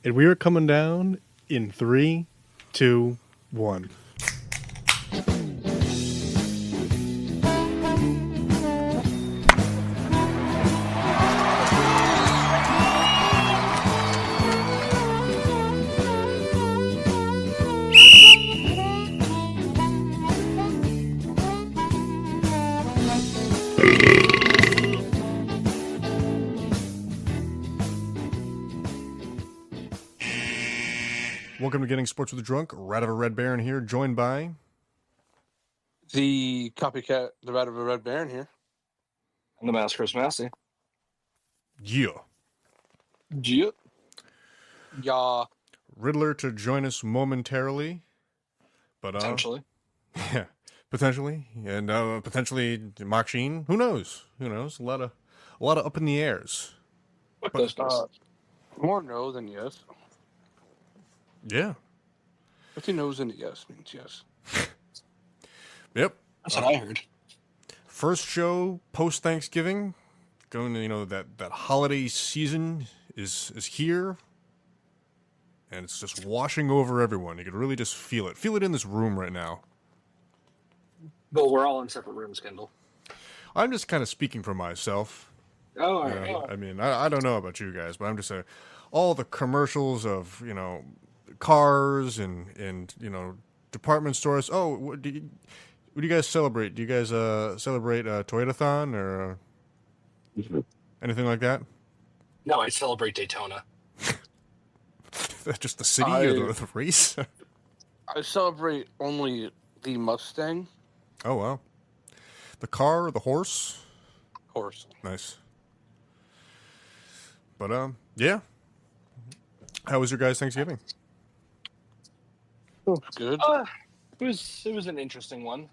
And we are coming down in 3, 2, 1. Welcome to Getting Sports with a Drunk. Rat of a Red Baron here, joined by The copycat, the Rat of a Red Baron here. And the Mass Chris Massey. Yeah. Yeah. Riddler to join us momentarily. But Potentially. Yeah, potentially. And potentially Mark Sheen. Who knows? Who knows? A lot of up in the airs. Fuck those guys. More no than yes. Yeah. 50 no's than yes means yes. Yep. That's what I heard. First show post Thanksgiving. Going to, that holiday season is here. And it's just washing over everyone. You can really just feel it. Feel it in this room right now. But we're all in separate rooms, Kendall. I'm just kind of speaking for myself. Oh, all right. I mean, I don't know about you guys, but I'm just saying, all the commercials of, cars and department stores. Oh, what do you guys celebrate? Do you guys celebrate Toyotathon or anything like that? No, I celebrate Daytona. Just the city or the race? I celebrate only the Mustang. Oh, wow. The car or the horse? Horse. Nice. But, yeah. How was your guys' Thanksgiving? It was good. It was an interesting one.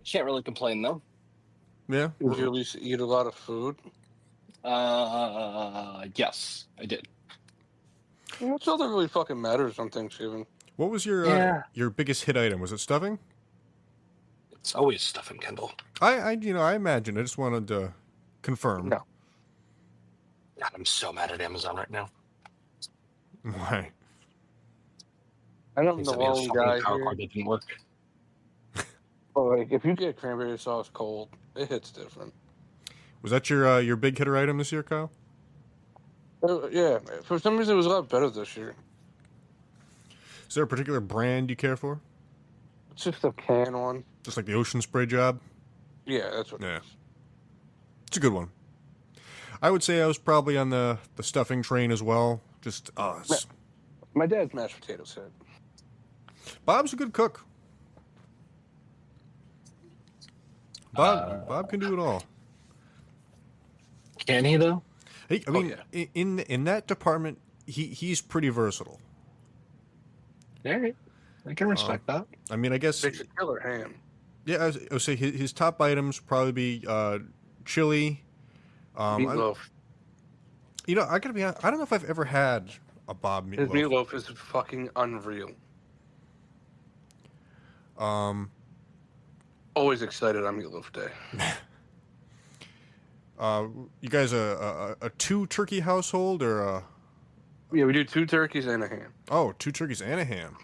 Can't really complain, though. Yeah? Did you at least eat a lot of food? Yes, I did. That's all that really fucking matters on Thanksgiving. What was your biggest hit item? Was it stuffing? It's always stuffing, Kendall. I imagine. I just wanted to confirm. No. God, I'm so mad at Amazon right now. Why? I don't know all guy power here. cord that didn't work. But like, if you get cranberry sauce cold, it hits different. Was that your big hitter item this year, Kyle? Yeah, for some reason it was a lot better this year. Is there a particular brand you care for? It's just a can one. Just like the Ocean Spray job? Yeah, that's what it is. It's a good one. I would say I was probably on the stuffing train as well. Just, My dad's mashed potatoes head. Bob's a good cook. Bob can do it all. Can he, though? Hey, I mean, in that department, he's pretty versatile. All right. I can respect that. I mean, I guess... Makes a killer ham. Yeah, I would say his top items probably be chili. Meatloaf. I gotta be honest, I don't know if I've ever had a Bob meatloaf. His meatloaf is fucking unreal. Always excited on Meatloaf Day. You guys a 2 turkey household or a... Yeah, we do 2 turkeys and a ham. Oh, 2 turkeys and a ham.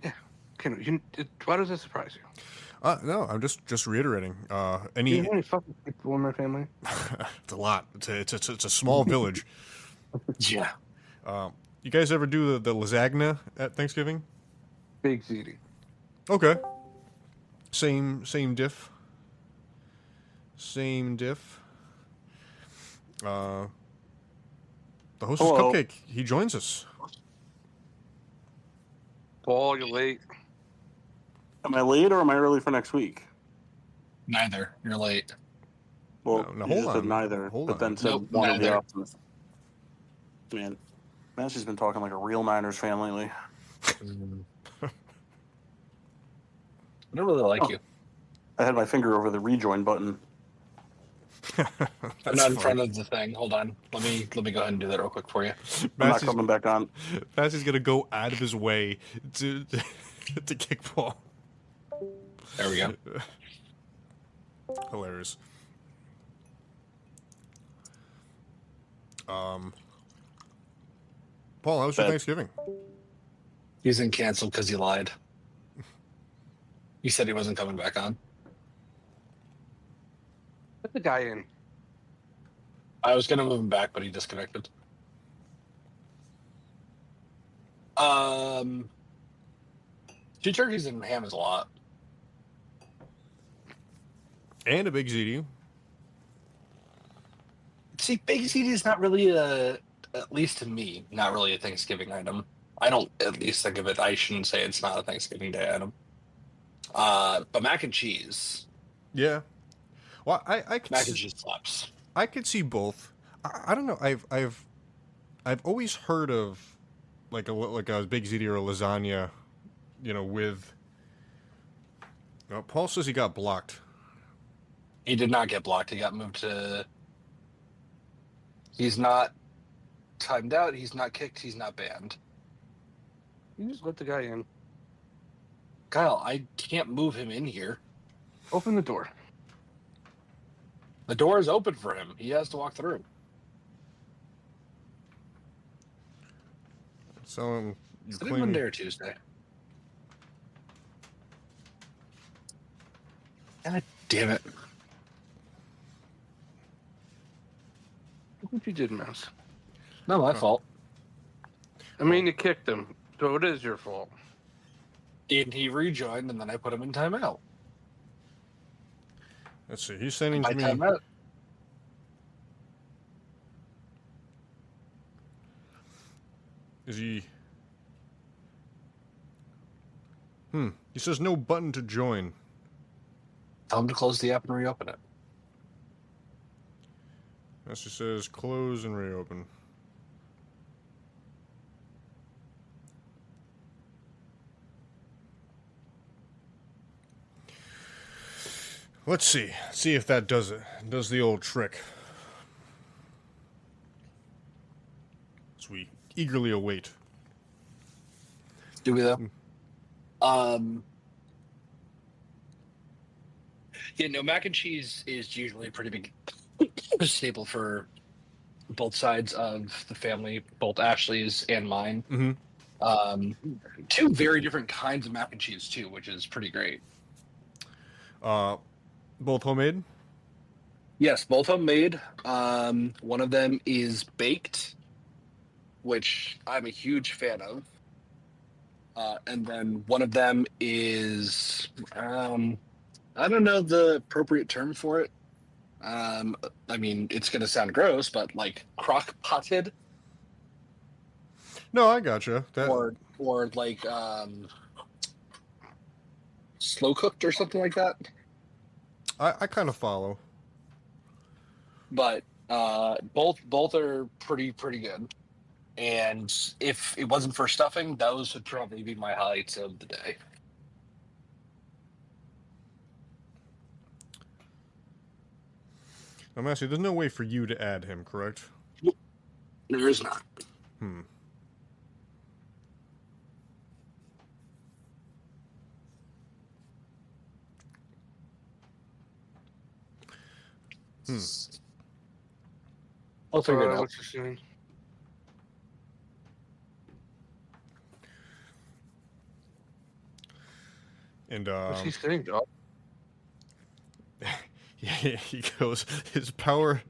Yeah. Why does that surprise you? No, I'm just reiterating. Do you know how many fucking people in my family? It's a lot. It's a small village. Yeah. You guys ever do the lasagna at Thanksgiving? Big ziti. Okay. Same diff. The hostess cupcake. He joins us. Paul, you're late. Am I late or am I early for next week? Neither. You're late. Well, no, you hold just on. said neither, Hold but on. then said Nope, one of the neither. options. Man, Massey's been talking like a real Niners fan lately. I don't really like you. I had my finger over the rejoin button. I'm not in front of the thing. Hold on. Let me go ahead and do that real quick for you. I'm not coming back on. Massey's gonna go out of his way to kick Paul. There we go. Hilarious. Paul, how was your Bad. Thanksgiving? He's in canceled because he lied. He said he wasn't coming back on. Put the guy in. I was gonna move him back, but he disconnected. Two turkeys and ham is a lot. And a big ZD. See, Big ZD is not really at least to me, not really a Thanksgiving item. I don't at least think of it. I shouldn't say it's not a Thanksgiving Day item. But mac and cheese. Yeah. Well, I could Mac and cheese slaps. I could see both. I don't know. I've always heard of like a big ziti or a lasagna, with. Paul says he got blocked. He did not get blocked. He got moved to. He's not timed out. He's not kicked. He's not banned. You just let the guy in. Kyle, I can't move him in here. Open the door. The door is open for him. He has to walk through. So Is it Monday or Tuesday? God damn it. Look what you did, Mouse. Not my fault. I mean, you kicked him, so it is your fault. And he rejoined, and then I put him in timeout. Let's see. He's sending My to me. timeout. Is he? He says no button to join. Tell him to close the app and reopen it. That's just says close and reopen. Let's see. See if that does it. Does the old trick. As we eagerly await. Do we though? Yeah, no, mac and cheese is usually a pretty big staple for both sides of the family, both Ashley's and mine. Mm-hmm. Two very different kinds of mac and cheese too, which is pretty great. Both homemade? Yes, both homemade. One of them is baked, which I'm a huge fan of. And then one of them is, I don't know the appropriate term for it. I mean, it's going to sound gross, but like crock potted. No, I gotcha. Or like slow cooked or something like that. I kind of follow. But both are pretty good. And if it wasn't for stuffing, those would probably be my highlights of the day. I'm asking, there's no way for you to add him, correct? Nope. There is not. I'll figure it out. What's he saying? And What's he saying, dog? he goes, his power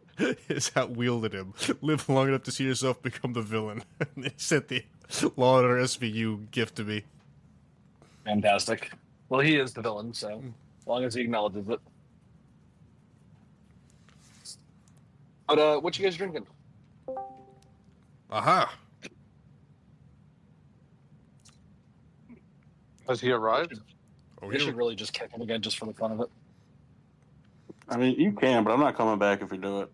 has outwielded him. Live long enough to see yourself become the villain. And he sent the Law and Order SVU gift to me. Fantastic. Well, he is the villain, so as long as he acknowledges it. But what you guys drinking? Aha! Has he arrived? Oh, We should really just kick him again just for the fun of it. I mean, you can, but I'm not coming back if you do it.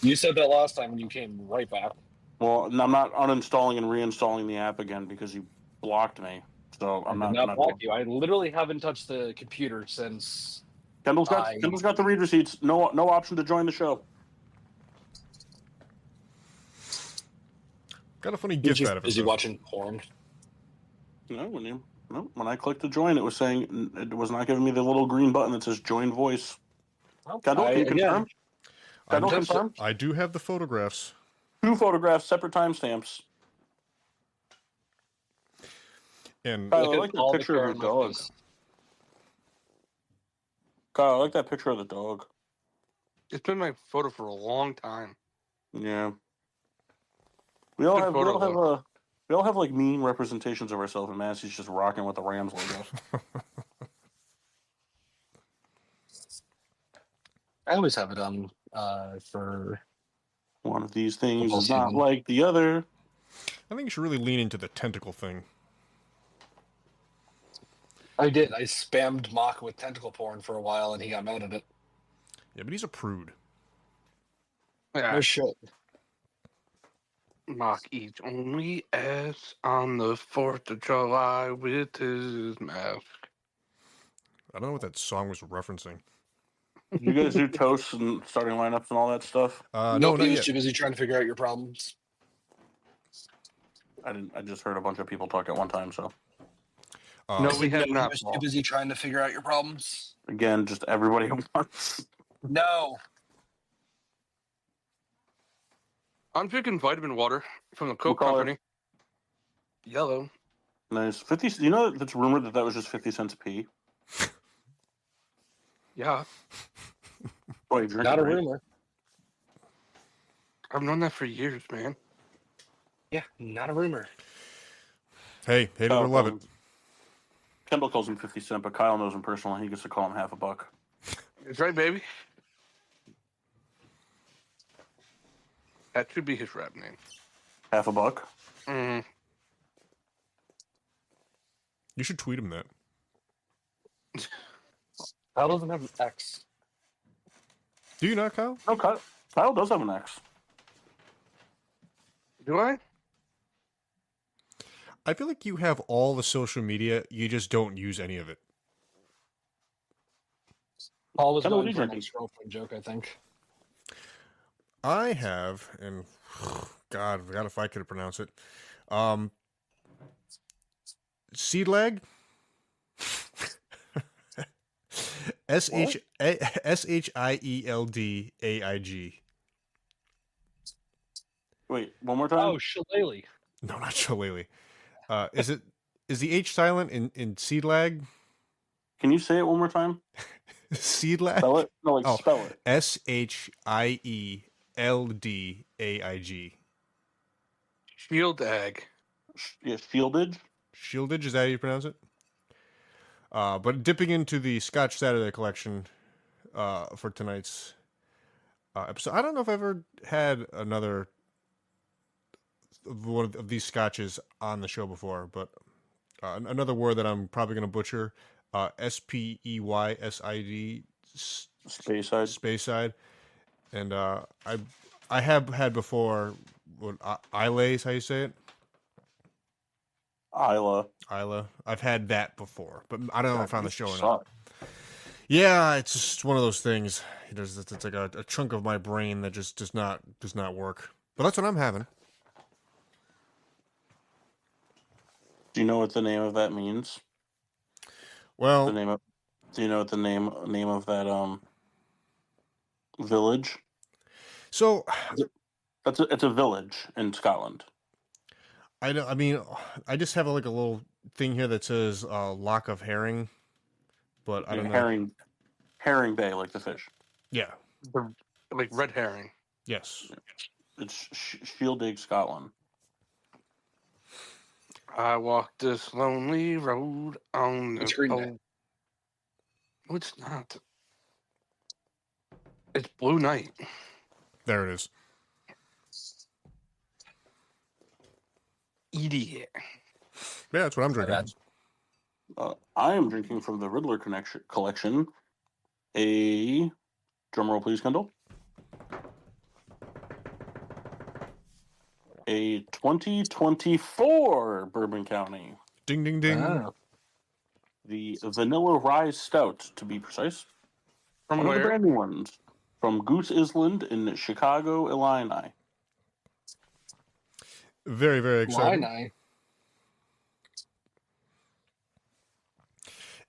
You said that last time when you came right back. Well, I'm not uninstalling and reinstalling the app again because you blocked me. So I'm I not. did not block you. I literally haven't touched the computer since. Kendall's got the read receipts. No option to join the show. Got a funny gift out of it. Is he though. watching porn? No, when I clicked to join, it was saying it was not giving me the little green button that says join voice. Kendall, can you confirm? Kendall, confirm? I do have the photographs. 2 photographs, separate timestamps. And Kyle, I Look at like that all the picture hair of on the my dog. face. Kyle, I like that picture of the dog. It's been my photo for a long time. Yeah. We all Good have photo, we all have like mean representations of ourselves, and Massey's just rocking with the Rams logo. I always have it on for One of these things football is not season. like the other. I think you should really lean into the tentacle thing. I did. I spammed Mock with tentacle porn for a while, and he got mad at it. Yeah, but he's a prude. Yeah. No shit. Mock eats only ass on the 4th of July with his mask. I don't know what that song was referencing. You guys do toasts and starting lineups and all that stuff. No, Nope, not he was yet. too busy trying to figure out your problems. I didn't. I just heard a bunch of people talk at one time. So No, I we said have he not. was too Paul. busy trying to figure out your problems. again, just everybody at once. No. I'm drinking vitamin water from the Coke color? company. Yellow. Nice. 50. You know that's rumored that was just 50 cents a pee. Yeah, Oh, you drink Not it, a right? rumor. I've known that for years, man. Yeah, not a rumor. Hey, hate it Kyle or love calls it. him- Kendall calls him 50 cent, but Kyle knows him personally. He gets to call him half a buck. That's right, baby. That should be his rap name. Half a buck. Mm. You should tweet him that. Kyle doesn't have an X. Do you not, Kyle? No, Kyle does have an X. Do I? I feel like you have all the social media, you just don't use any of it. Paul was Kendall, going what for are an you ex-girlfriend joke, I think. I have, and God, I forgot if I could pronounce it. Seed lag? SHIELDAIG. Wait, one more time. Oh, shillelagh. No, not shillelagh. Is the H silent in seed lag? Can you say it one more time? Seed lag? Spell it. No, like Oh. spell it. SHIELDAIG. Shield egg. Yeah, shieldage. Shieldage, is that how you pronounce it? But dipping into the Scotch Saturday collection for tonight's episode. I don't know if I've ever had another one of these scotches on the show before, but another word that I'm probably going to butcher, SPEYSID, Speyside. And I have had before, Islay is how you say it? Isla. I've had that before, but I don't know if on the show or not. Suck. Yeah, it's just one of those things. It's like a chunk of my brain that just does not work. But that's what I'm having. Do you know what the name of that means? Well, The name of. Do you know what the name of that village? so It's a village in Scotland. I know. I mean, I just have like a little thing here that says lock of herring, but I don't know. Herring Bay, like the fish. Yeah. Like red herring. Yes. It's Shieldig, Scotland. I walked this lonely road on the It's Green Day. No, it's not. It's Blue Night. There it is. Idiot. Yeah, that's what I'm drinking. bad. I am drinking from the Riddler collection. A drumroll, please, Kendall. A 2024 Bourbon County. Ding, ding, ding. Ah. The Vanilla Rye Stout, to be precise. From One of the where? brand new ones. From Goose Island in Chicago, Illini. Very, very exciting. Illini.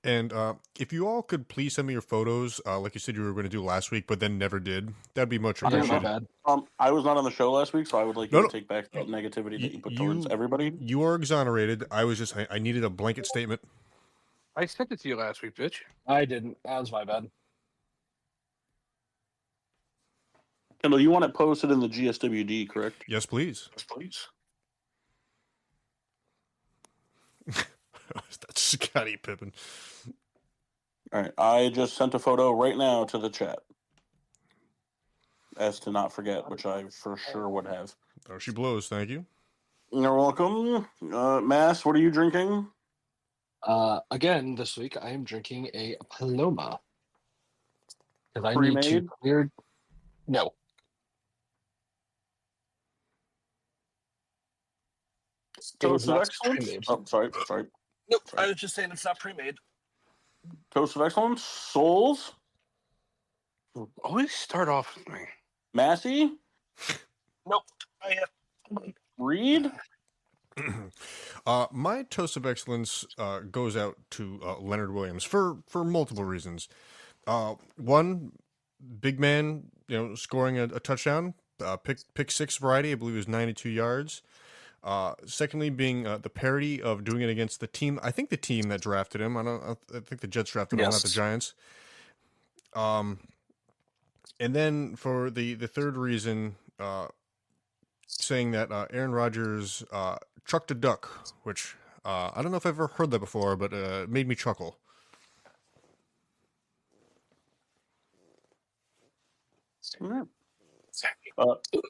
And if you all could please send me your photos, like you said you were going to do last week, but then never did, that'd be much Yeah, my appreciated. bad. I was not on the show last week, so I would like you No, to take back that negativity that you put you towards everybody. you are exonerated. I needed a blanket statement. I sent it to you last week, bitch. I didn't. That was my bad. Kendall, you want it posted in the GSWD, correct? Yes, please. Yes, please. That's Scotty Pippen. All right. I just sent a photo right now to the chat. As to not forget, which I for sure would have. Oh, she blows. Thank you. You're welcome. Mass, what are you drinking? Again, this week I am drinking a Paloma. Because I need to Pre-made? clear. No. It is Toast of not Excellence? pre-made. Oh, sorry. Nope, Sorry. I was just saying it's not pre-made. Toast of Excellence? Souls? Always start off with me. Massey? Nope. I have. Reed? My toast of excellence goes out to Leonard Williams for multiple reasons. One, big man, scoring a touchdown, pick six variety. I believe it was 92 yards. Secondly, being the parody of doing it against the team. I think the team that drafted him. I think the Jets drafted him, not the Giants. And then for the third reason, saying that Aaron Rodgers trucked a duck, which I don't know if I've ever heard that before, but it made me chuckle.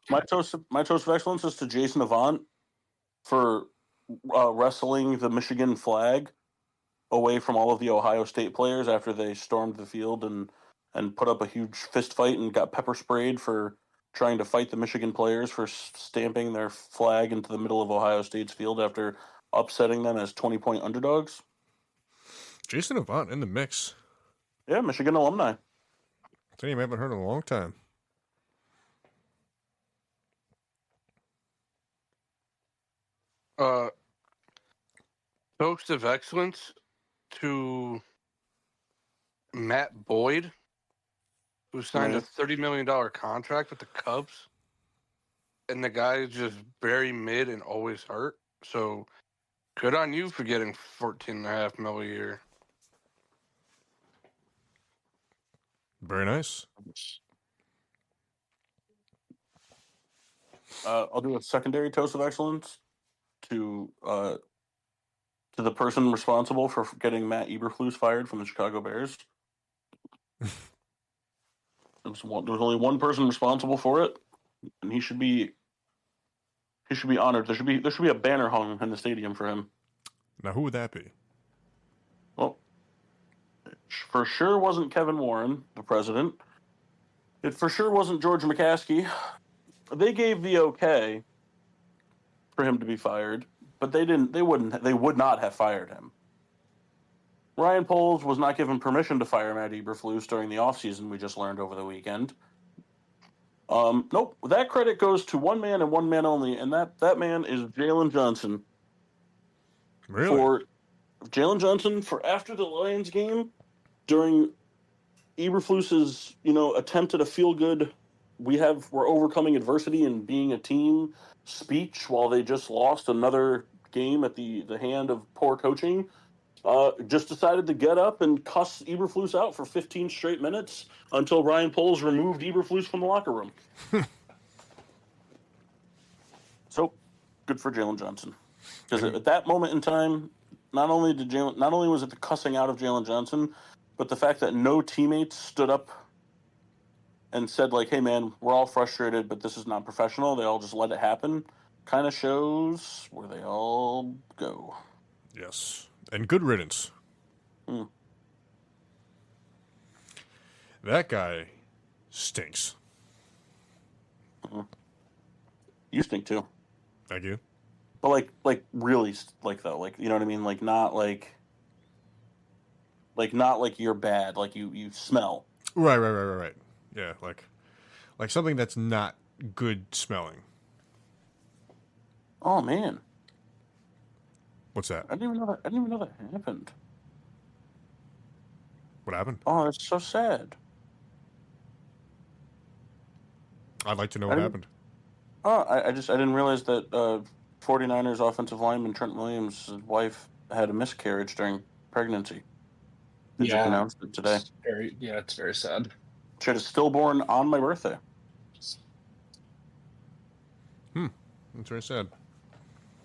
My toast of excellence is to Jason Avant for wrestling the Michigan flag away from all of the Ohio State players after they stormed the field and put up a huge fist fight and got pepper sprayed for trying to fight the Michigan players for stamping their flag into the middle of Ohio State's field after upsetting them as 20-point underdogs. Jason Avant in the mix. Yeah, Michigan alumni. It's a name I haven't heard in a long time. Toast of excellence to Matt Boyd, who signed Nice. a $30 million contract with the Cubs. And the guy is just very mid and always hurt. So good on you for getting $14.5 million a year. Very nice. I'll do a secondary toast of excellence to the person responsible for getting Matt Eberflus fired from the Chicago Bears. There was only one person responsible for it, and he should be honored. There should be a banner hung in the stadium for him. Now, who would that be? Well, it for sure wasn't Kevin Warren, the president. It for sure wasn't George McCaskey. They gave the okay for him to be fired, but they would not have fired him. Ryan Poles was not given permission to fire Matt Eberflus during the offseason, we just learned over the weekend. Nope, that credit goes to one man and one man only, and that man is Jalen Johnson. Really? For Jalen Johnson, for after the Lions game, during Eberflus's, attempt at a feel-good, we're overcoming adversity and being a team speech while they just lost another game at the hand of poor coaching, just decided to get up and cuss Eberflus out for 15 straight minutes until Ryan Poles removed Eberflus from the locker room. So, good for Jalen Johnson. Because at that moment in time, not only was it the cussing out of Jalen Johnson, but the fact that no teammates stood up and said, like, hey, man, we're all frustrated, but this is not professional. They all just let it happen. Kind of shows where they all go. Yes. And good riddance. That guy stinks. You stink, too. Thank you. But, really, though. You know what I mean? Not like you're bad. Like, you smell. Right. Yeah, like something that's not good smelling. Oh, man. What's that? I didn't even know that happened. What happened? Oh, that's so sad. I'd like to know I what didn't- happened. Oh, I didn't realize that 49ers offensive lineman Trent Williams' wife had a miscarriage during pregnancy. They just announced it today. It's very sad. She had a stillborn on my birthday. That's very sad.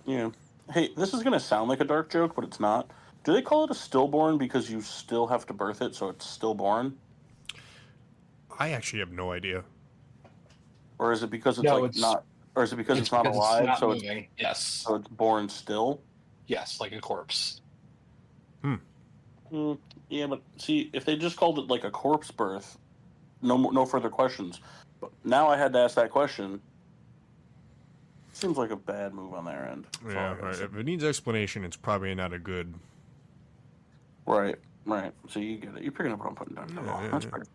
Yeah. Hey, this is going to sound like a dark joke, but it's not. Do they call it a stillborn because you still have to birth it, so it's stillborn? I actually have no idea. Or is it because it's No, like it's- not? Or is it because it's not alive, not so moving. Yes. it's born still? Yes, like a corpse. Yeah, but see, if they just called it like a corpse birth, no further questions. But now I had to ask that question. Seems like a bad move on their end. That's all I Yeah, gotta right. say. If it needs explanation, it's probably not a good. Right. So you get it. You're picking up what I'm putting down. Yeah,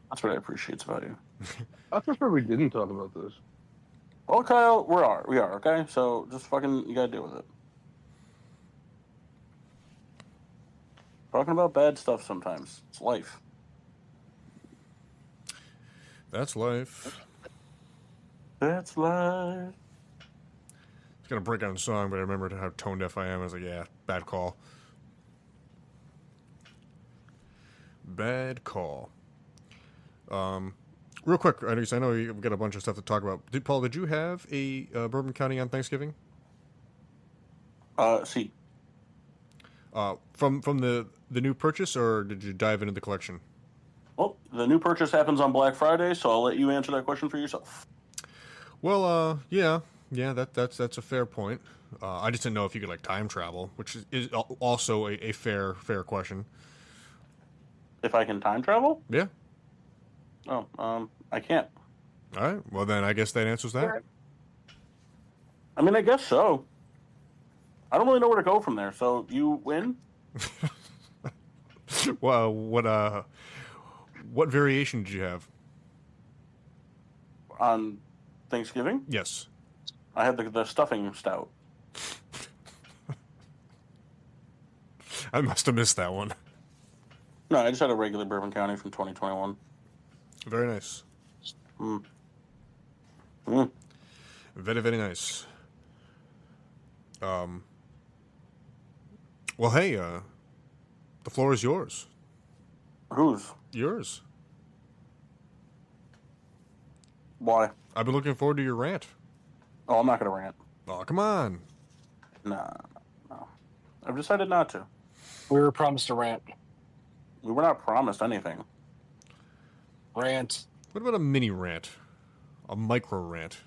That's what I appreciate about you. I prefer we didn't talk about this. Well, Kyle, we are, okay? So just fucking, you gotta deal with it. Talking about bad stuff sometimes. It's life. That's life. That's life. It's gonna break out in song, but I remembered how tone deaf I am. I was like, yeah, bad call. Bad call. Real quick, I know you've got a bunch of stuff to talk about. Paul, did you have a Bourbon County on Thanksgiving? See, From the new purchase, or did you dive into the collection? well, the new purchase happens on Black Friday, so I'll let you answer that question for yourself. Well, yeah, that's a fair point. I just didn't know if you could like time travel, which is also a fair question. If I can time travel? Yeah. Oh, I can't. All right. Well, then I guess that answers that. I mean, I guess so. I don't really know where to go from there, so you win? Well, what variation did you have? On Thanksgiving, Yes. I had the stuffing stout. I must have missed that one. No, I just had a regular Bourbon County from 2021. Very nice. Mm. Very, very nice. Well, hey, the floor is yours. Whose? Yours. Why? I've been looking forward to your rant. Oh, I'm not going to rant. Oh, come on. No. I've decided not to. We were promised a rant. We were not promised anything. Rant. What about a mini rant? A micro rant?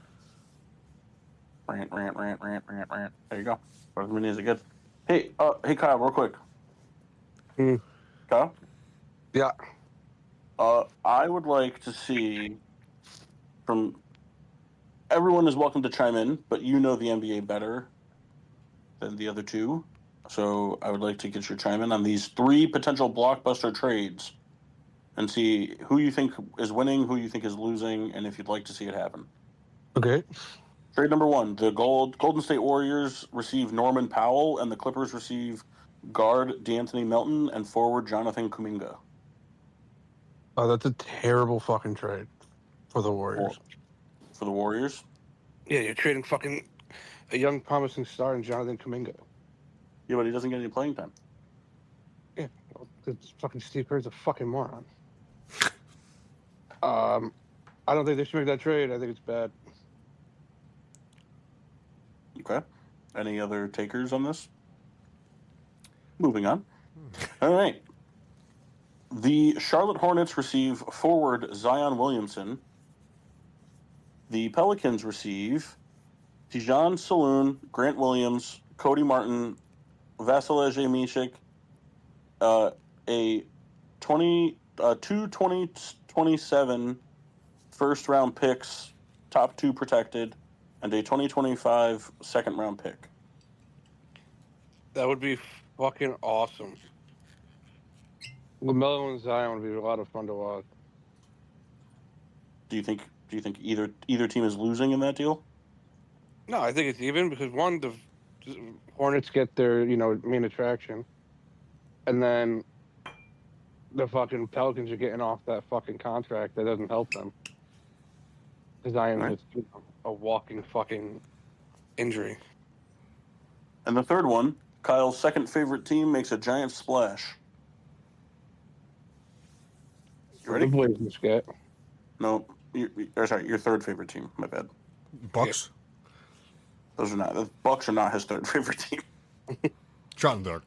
Rant. There you go. As many as it gets. Hey, Kyle, real quick. Kyle? Yeah. I would like to see from everyone is welcome to chime in, but you know the NBA better than the other two. So I would like to get your chime in on these 3 potential blockbuster trades and see who you think is winning, who you think is losing, and if you'd like to see it happen. Okay. Trade number 1, the Golden State Warriors receive Norman Powell, and the Clippers receive guard D'Anthony Melton and forward Jonathan Kuminga. Oh, that's a terrible fucking trade for the Warriors. For the Warriors? Yeah, you're trading fucking a young promising star in Jonathan Kuminga. Yeah, but he doesn't get any playing time. Yeah, well, it's fucking Steve Kerr's a fucking moron. I don't think they should make that trade. I think it's bad. Okay. Any other takers on this? Moving on. All right. The Charlotte Hornets receive forward Zion Williamson. The Pelicans receive Tijan Saloon, Grant Williams, Cody Martin, Vasilij Mishik, a 2027 first round picks, top 2 protected, and a 2025 second round pick. That would be fucking awesome. LaMelo and Zion would be a lot of fun to watch. Do you think either team is losing in that deal? No, I think it's even because one, the Hornets get their main attraction, and then the fucking Pelicans are getting off that fucking contract. That doesn't help them. Zion's Right. just a walking fucking injury. And the third one, Kyle's second favorite team makes a giant splash. You ready? The Blazers get. No, sorry, your third favorite team. My bad. Bucks. Those are not. The Bucks are not his third favorite team. Shot in the dark.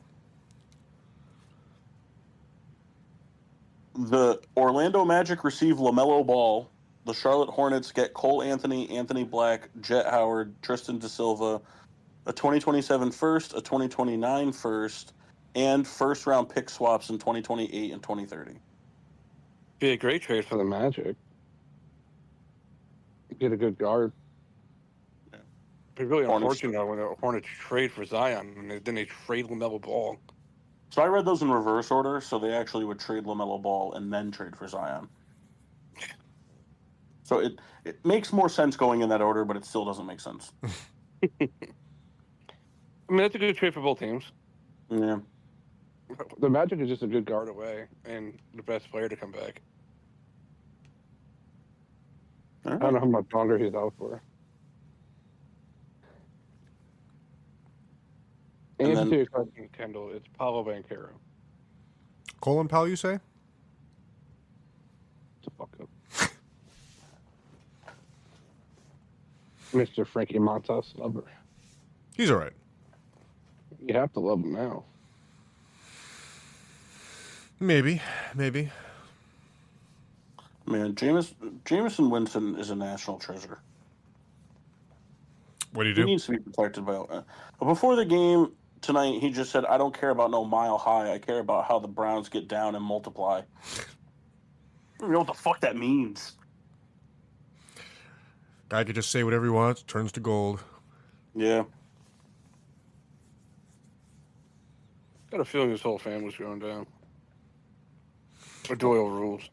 The Orlando Magic receive LaMelo Ball. The Charlotte Hornets get Cole Anthony, Anthony Black, Jet Howard, Tristan Da Silva, a 2027 first, a 2029 first, and first round pick swaps in 2028 and 2030. Be a great trade for the Magic. Get a good guard. Yeah. It'd be really Hornets. unfortunate when the Hornets trade for Zion and then they trade LaMelo Ball. So I read those in reverse order. So they actually would trade LaMelo Ball and then trade for Zion. So it makes more sense going in that order, but it still doesn't make sense. I mean, that's a good trade for both teams. Yeah. The Magic is just a good guard away and the best player to come back. All I don't know how much longer he's out for. And And then- to your question, Kendall, it's Paolo Banchero. Colin Powell, you say? To fuck up. Mr. Frankie Montas lover. He's all right. You have to love him now. Maybe. Man, Jameson Winston is a national treasure. What do you He do? needs to be protected by. But before the game tonight, he just said, "I don't care about no mile high. I care about how the Browns get down and multiply." I don't know what the fuck that means. Guy could just say whatever he wants, turns to gold. Yeah. Got a feeling his whole family's going down. Or Doyle rules.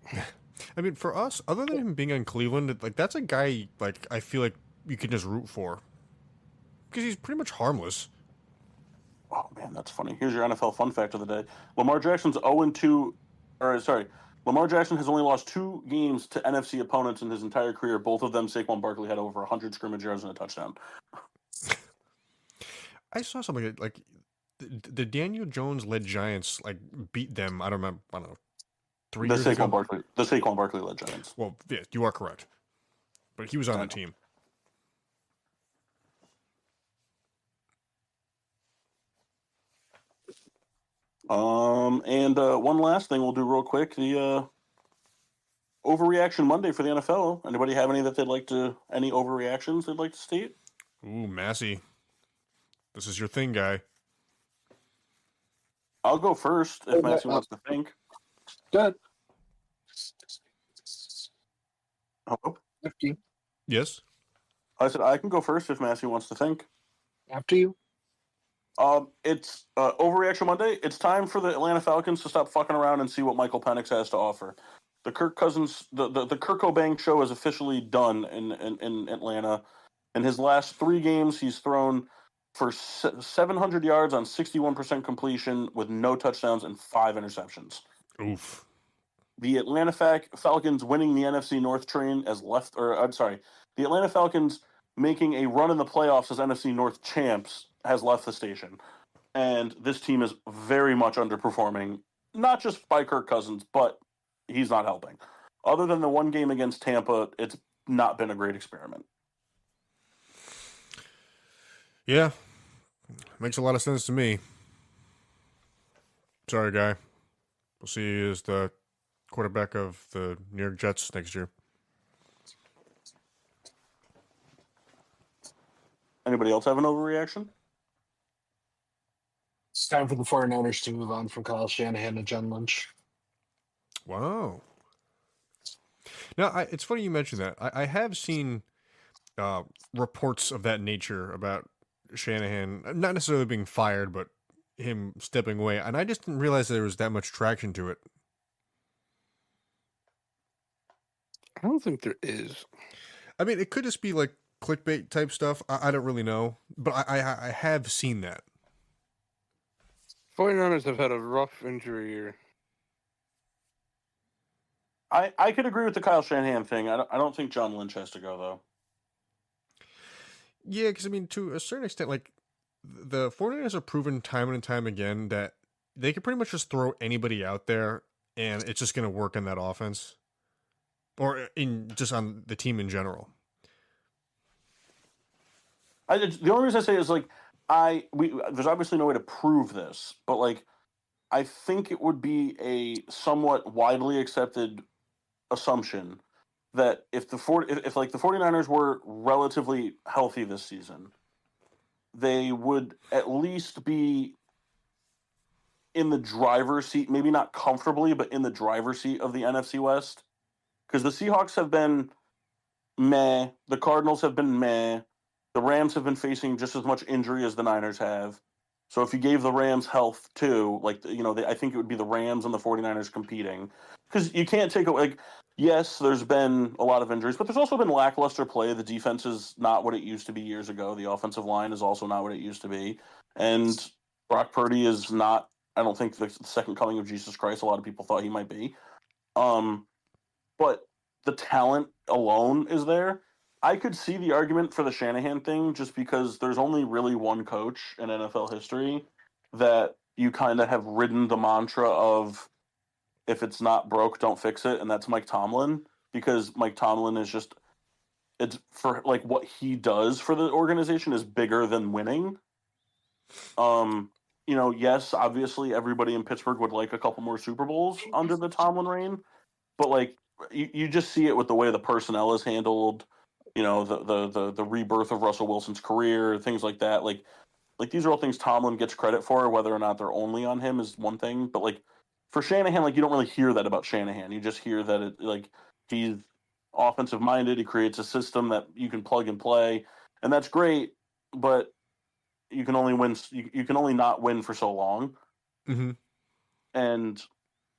I mean, for us, other than him being in Cleveland, like that's a guy like I feel like you can just root for because he's pretty much harmless. Oh man, that's funny. Here's your NFL fun fact of the day: Lamar Jackson's 0-2. Lamar Jackson has only lost 2 games to NFC opponents in his entire career. Both of them, Saquon Barkley had over 100 scrimmage yards and a touchdown. I saw something like the Daniel Jones led Giants like beat them. I don't know, 3 The years ago. Saquon Barkley led Giants. Well, yeah, you are correct, but he was on the team. And one last thing we'll do real quick: the overreaction Monday for the NFL. Anybody have any overreactions they'd like to state? Ooh, Massey, this is your thing, guy. I'll go first if Massey wants to think. Good. Hello? After you. Yes. I said I can go first if Massey wants to think. After you. It's Overreaction Monday. It's time for the Atlanta Falcons to stop fucking around and see what Michael Penix has to offer. The Kirk Cousins, the Kirk Cobain show is officially done in Atlanta. In his last 3 games, he's thrown for 700 yards on 61% completion with no touchdowns and 5 interceptions. Oof. The Atlanta Falcons winning the NFC North train the Atlanta Falcons making a run in the playoffs as NFC North champs has left the station. And this team is very much underperforming, not just by Kirk Cousins, but he's not helping. Other than the one game against Tampa, it's not been a great experiment. Yeah, makes a lot of sense to me. Sorry, guy. We'll see you as the quarterback of the New York Jets next year. Anybody else have an overreaction? It's time for the 49ers to move on from Kyle Shanahan and John Lynch. Wow. Now, it's funny you mentioned that. I have seen reports of that nature about Shanahan, not necessarily being fired, but him stepping away. And I just didn't realize there was that much traction to it. I don't think there is. I mean, it could just be like clickbait type stuff. I don't really know. But I have seen that. 49ers have had a rough injury year. I could agree with the Kyle Shanahan thing. I don't think John Lynch has to go though. Yeah, because I mean, to a certain extent, like the 49ers have proven time and time again that they can pretty much just throw anybody out there and it's just going to work in that offense or in just on the team in general. The only reason I say is like there's obviously no way to prove this, but like I think it would be a somewhat widely accepted assumption that if like the 49ers were relatively healthy this season, they would at least be in the driver's seat, maybe not comfortably, but in the driver's seat of the NFC West. Because the Seahawks have been meh, the Cardinals have been meh, the Rams have been facing just as much injury as the Niners have. So if you gave the Rams health too, like, I think it would be the Rams and the 49ers competing. Because you can't take away, like, yes, there's been a lot of injuries, but there's also been lackluster play. The defense is not what it used to be years ago. The offensive line is also not what it used to be. And Brock Purdy is not, I don't think, the second coming of Jesus Christ. A lot of people thought he might be. But the talent alone is there. I could see the argument for the Shanahan thing just because there's only really one coach in NFL history that you kind of have ridden the mantra of if it's not broke, don't fix it, and that's Mike Tomlin, because Mike Tomlin is just, it's for like what he does for the organization is bigger than winning. Yes, obviously everybody in Pittsburgh would like a couple more Super Bowls under the Tomlin reign, but like you just see it with the way the personnel is handled, the rebirth of Russell Wilson's career, things like that. Like these are all things Tomlin gets credit for. Whether or not they're only on him is one thing, but like for Shanahan, like you don't really hear that about Shanahan. You just hear that it like he's offensive minded. He creates a system that you can plug and play, and that's great. But you can only win. You can only not win for so long. Mm-hmm. And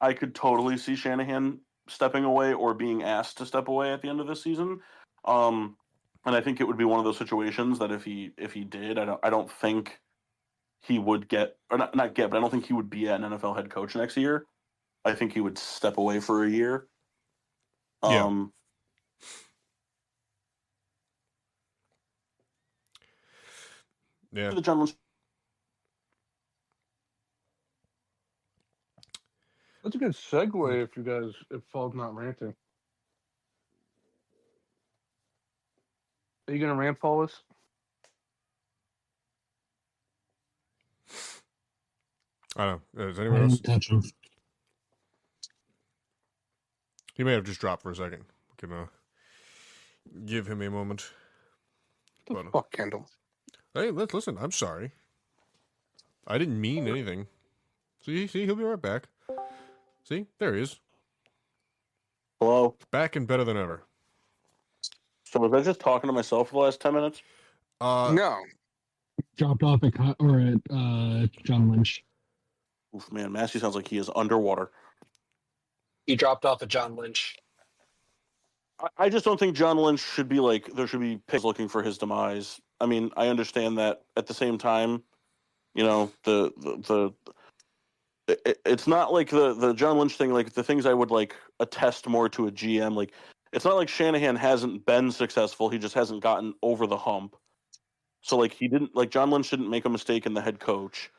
I could totally see Shanahan stepping away or being asked to step away at the end of this season. And I think it would be one of those situations that if he did, I don't think he would get, or not get, but I don't think he would be an NFL head coach next year. I think he would step away for a year. Yeah. Yeah. The gentleman's. That's a good segue if Fall's not ranting. Are you going to rant, Paulus? I don't know. Is I anyone else? didn't touch him. He may have just dropped for a second. We can give him a moment. What the fuck, Kendall? Hey, listen. I'm sorry. I didn't mean anything. See, he'll be right back. See, there he is. Hello. Back and better than ever. So was I just talking to myself for the last 10 minutes? No. Dropped off at John Lynch. Oof, man, Massey sounds like he is underwater. He dropped off at John Lynch. I just don't think John Lynch should be like, there should be pigs looking for his demise. I mean, I understand that at the same time, it's not like the John Lynch thing, like the things I would like attest more to a GM. Like, it's not like Shanahan hasn't been successful. He just hasn't gotten over the hump. So like John Lynch didn't make a mistake in the head coach.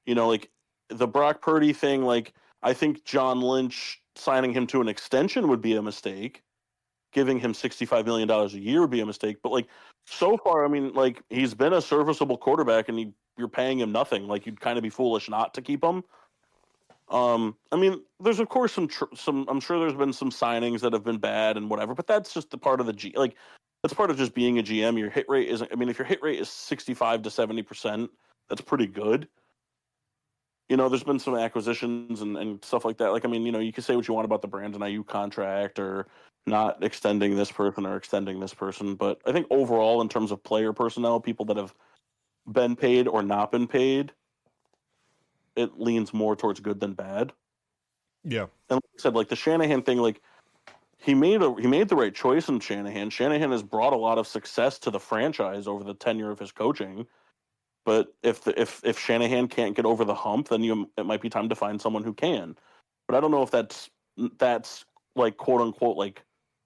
Like the Brock Purdy thing, like I think John Lynch signing him to an extension would be a mistake. Giving him $65 million a year would be a mistake. But like so far, I mean, like he's been a serviceable quarterback and you're paying him nothing. Like you'd kind of be foolish not to keep him. I mean, there's of course some. I'm sure there's been some signings that have been bad and whatever, but that's just the part of that's part of just being a GM. Your hit rate isn't. I mean, if your hit rate is 65 to 70%, that's pretty good. There's been some acquisitions and stuff like that. Like, I mean, you can say what you want about the Brandon Ayuk contract or not extending this person or extending this person, but I think overall, in terms of player personnel, people that have been paid or not been paid, it leans more towards good than bad. Yeah. And like I said, like the Shanahan thing, like he made the right choice in Shanahan. Shanahan has brought a lot of success to the franchise over the tenure of his coaching. But if Shanahan can't get over the hump, then it might be time to find someone who can. But I don't know if that's like quote unquote like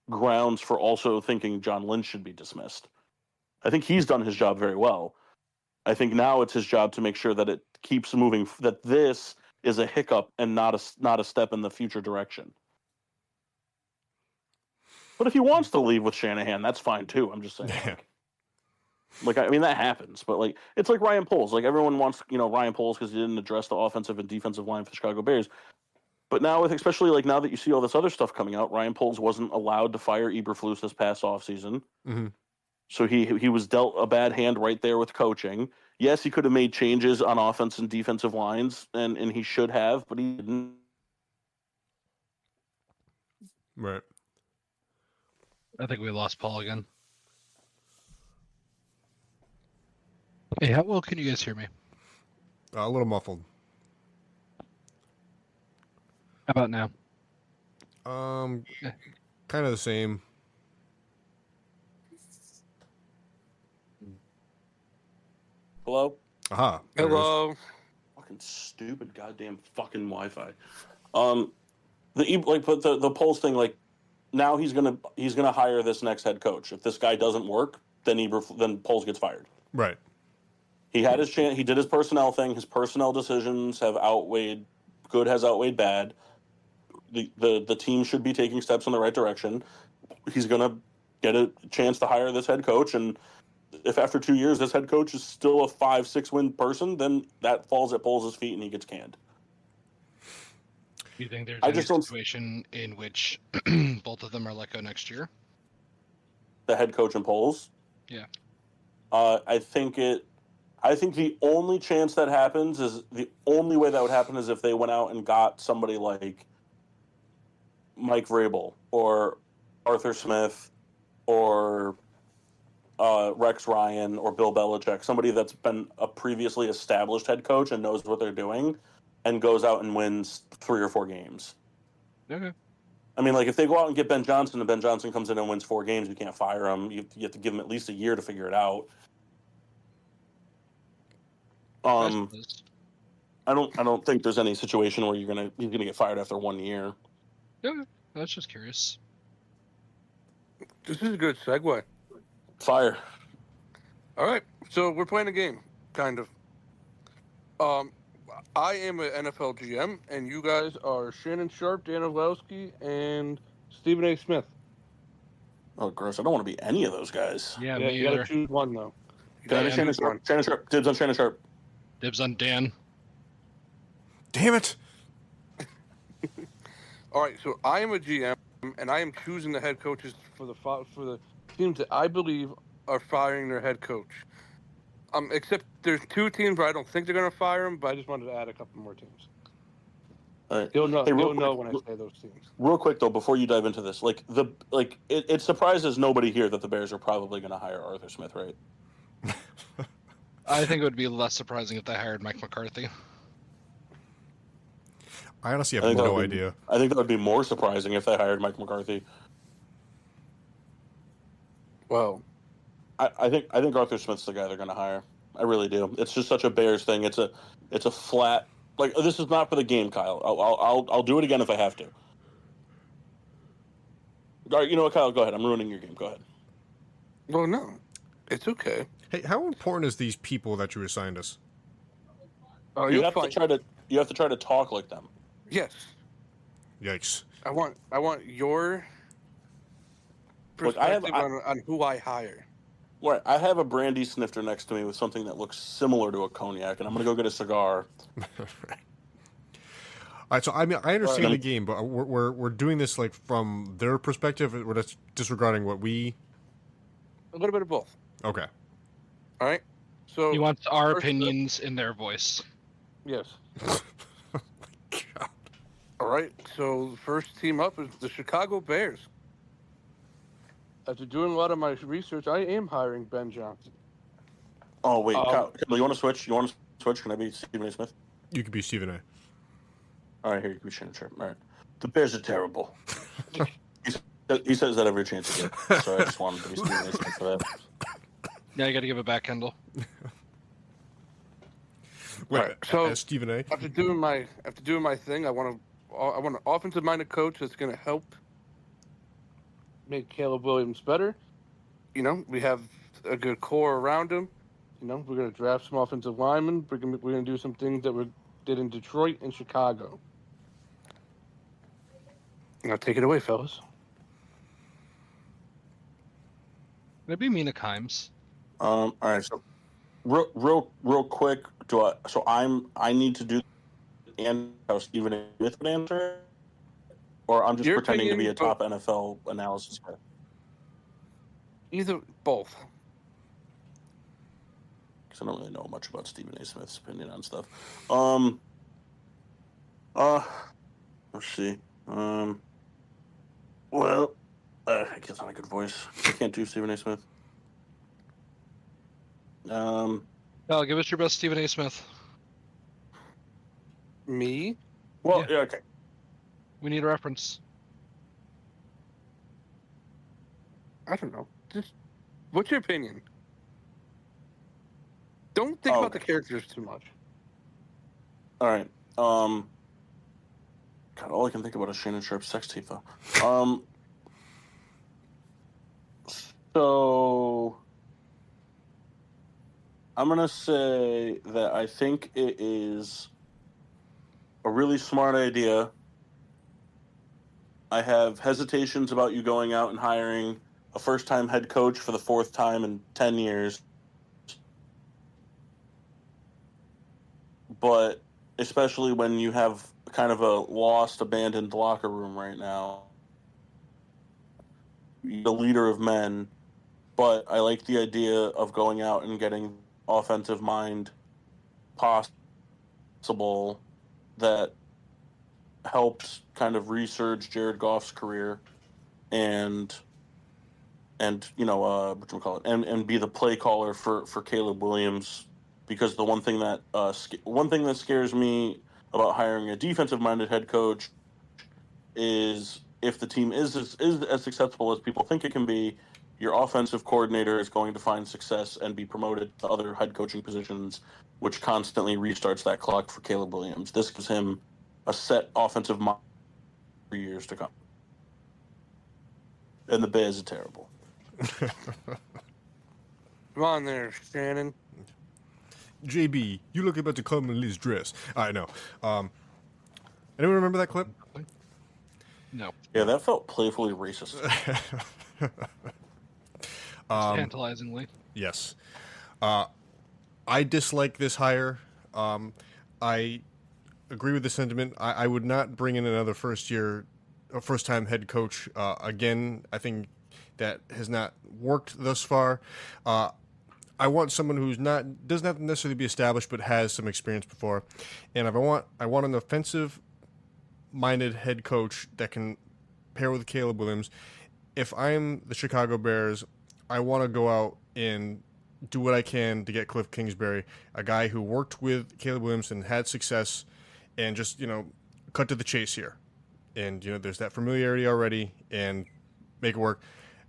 grounds for also thinking John Lynch should be dismissed. I think he's done his job very well. I think now it's his job to make sure that it keeps moving, that this is a hiccup and not a step in the future direction. But if he wants to leave with Shanahan, that's fine too. I'm just saying. Yeah. Like, I mean, that happens, but like, it's like Ryan Poles. Like, everyone wants, Ryan Poles because he didn't address the offensive and defensive line for the Chicago Bears. But now, especially like now that you see all this other stuff coming out, Ryan Poles wasn't allowed to fire Eberflus this past offseason. Mm-hmm. So he was dealt a bad hand right there with coaching. Yes, he could have made changes on offense and defensive lines, and he should have, but he didn't. Right. I think we lost Paul again. Hey, how well can you guys hear me? A little muffled. How about now? Kind of the same. Hello? Aha. There it is. Hello. Fucking stupid goddamn fucking Wi-Fi. The Poles thing, like, now he's gonna hire this next head coach. If this guy doesn't work, then Poles gets fired. Right. He had his chance. He did his personnel thing. His personnel decisions have outweighed good, has outweighed bad. The team should be taking steps in the right direction. He's gonna get a chance to hire this head coach, and if after 2 years this head coach is still a 5-6 win person, then that falls at Poles' feet and he gets canned. Do you think there's I any just don't- situation in which both of them are let go next year? The head coach and Poles. Yeah. I think the only chance that happens is the only way that would happen is if they went out and got somebody like Mike Vrabel or Arthur Smith or Rex Ryan or Bill Belichick, somebody that's been a previously established head coach and knows what they're doing and goes out and wins 3 or 4 games. Okay. I mean, like, if they go out and get Ben Johnson and Ben Johnson comes in and wins 4 games, you can't fire him. You have to give him at least a year to figure it out. I suppose. I don't think there's any situation where he's gonna get fired after 1 year. Okay. I was just curious. This is a good segue. Fire. All right, so we're playing a game, kind of. I am an NFL GM, and you guys are Shannon Sharp, Dan Orlowski, and Stephen A. Smith. Oh, gross! I don't want to be any of those guys. Yeah, Yeah, me you gotta either. choose one though. You Shannon, gotta Shannon choose one. Sharp. Shannon Sharp. Dibs on Shannon Sharp. Dibs on Dan. Damn it. All right, so I am a GM, and I am choosing the head coaches for the teams that I believe are firing their head coach. Except there's 2 teams where I don't think they're gonna fire him, but I just wanted to add a couple more teams. All right. You'll know. Hey, real You'll know quick, when I say those teams. Real quick though, before you dive into this, it surprises nobody here that the Bears are probably going to hire Arthur Smith, right? I think it would be less surprising if they hired Mike McCarthy. I honestly I have think that no would be- idea. I think that would be more surprising if they hired Mike McCarthy. Well, I think Arthur Smith's the guy they're going to hire. I really do. It's just such a Bears thing. It's a flat, like, this is not for the game, Kyle. I'll do it again if I have to. All right, you know what, Kyle? Go ahead. I'm ruining your game. Go ahead. well, no, it's okay. Hey, how important is these people that you assigned us? Oh, You you're have fine. to try to talk like them. Yes, Yikes. I want your Look, I have- perspective on who I hire. Right. I have a brandy snifter next to me with something that looks similar to a cognac, and I'm going to go get a cigar. All right, so I mean, I understand Right. the game, but we're doing this like from their perspective. We're just disregarding what we. A little bit of both. Okay. All right. So He wants our first- opinions in their voice. yes. God. All right. So the first team up is the Chicago Bears. After doing a lot of my research, I am hiring Ben Johnson. Oh, wait. Um, Kyle, you want to switch? You want to switch? Can I be Stephen A. Smith? You could be Stephen A. All right, here, you can be Shannon Sharp. All right. The Bears are terrible. He says that every chance he gets, so I just wanted to be Stephen A. Smith for that. Yeah, you got to give it back, Kendall. Wait, Right, so- as Stephen A. After doing my thing, I want an offensive minded coach that's going to help make Caleb Williams better. You know, we have a good core around him. You know, we're going to draft some offensive linemen. We're going to do some things that we did in Detroit and Chicago. Now take it away, fellas. It'd be Mina Kimes. All right. So, real quick. I need to do and how Stephen A. Smith would answer, or I'm just Your pretending to be a opinion, top NFL analysis guy. Either, both. Because I don't really know much about Stephen A. Smith's opinion on stuff. Let's see. Well, I guess not a good voice. I can't do Stephen A. Smith. Oh, give us your best Stephen A. Smith. Me? Well, Yeah. okay. We need a reference. I don't know. Just, what's your opinion? Don't think about the characters too much. All right. God, all I can think about is Shannon Sharp's sex tape, though. So I'm gonna say that I think it is a really smart idea. I have hesitations about you going out and hiring a first-time head coach for the fourth time in 10 years. But especially when you have kind of a lost, abandoned locker room right now. The leader of men. But I like the idea of going out and getting offensive mind possible that helped kind of resurge Jared Goff's career and whatchamacallit, and be the play caller for Caleb Williams, because the one thing that scares me about hiring a defensive minded head coach is if the team is as successful as people think it can be, your offensive coordinator is going to find success and be promoted to other head coaching positions, which constantly restarts that clock for Caleb Williams. This gives him a set offensive mind for years to come. And the Bears are terrible. Come on there, Shannon. JB, you look about to come in Lee's dress. I know. Anyone remember that clip? No. Yeah, that felt playfully racist. Tantalizingly. Yes. I dislike this hire. I agree with the sentiment. I would not bring in another first-time head coach again. I think that has not worked thus far. I want someone who's doesn't have to necessarily be established, but has some experience before. And if I want an offensive-minded head coach that can pair with Caleb Williams. If I'm the Chicago Bears, I want to go out and do what I can to get Cliff Kingsbury, a guy who worked with Caleb Williams and had success, and just, cut to the chase here. And, there's that familiarity already, and make it work.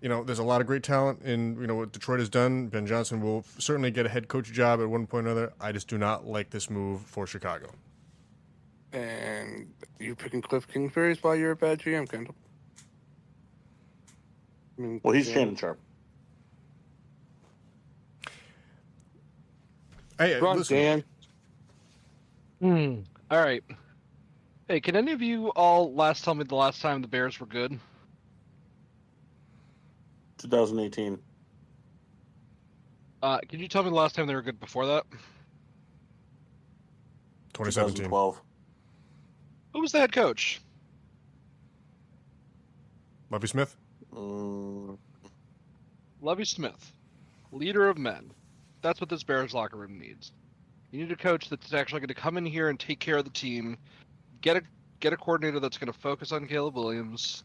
There's a lot of great talent in, what Detroit has done. Ben Johnson will certainly get a head coach job at one point or another. I just do not like this move for Chicago. And you picking Cliff Kingsbury is why you're a bad GM, Kendall. Well, he's Shannon Sharp. Hey, Come on, listen. Dan. All right. Hey, can any of you all tell me the last time the Bears were good? 2018. Can you tell me the last time they were good before that? 2017. 2012. Who was the head coach? Lovie Smith? Lovie Smith, leader of men. That's what this Bears locker room needs. You need a coach that's actually going to come in here and take care of the team. Get a coordinator that's going to focus on Caleb Williams.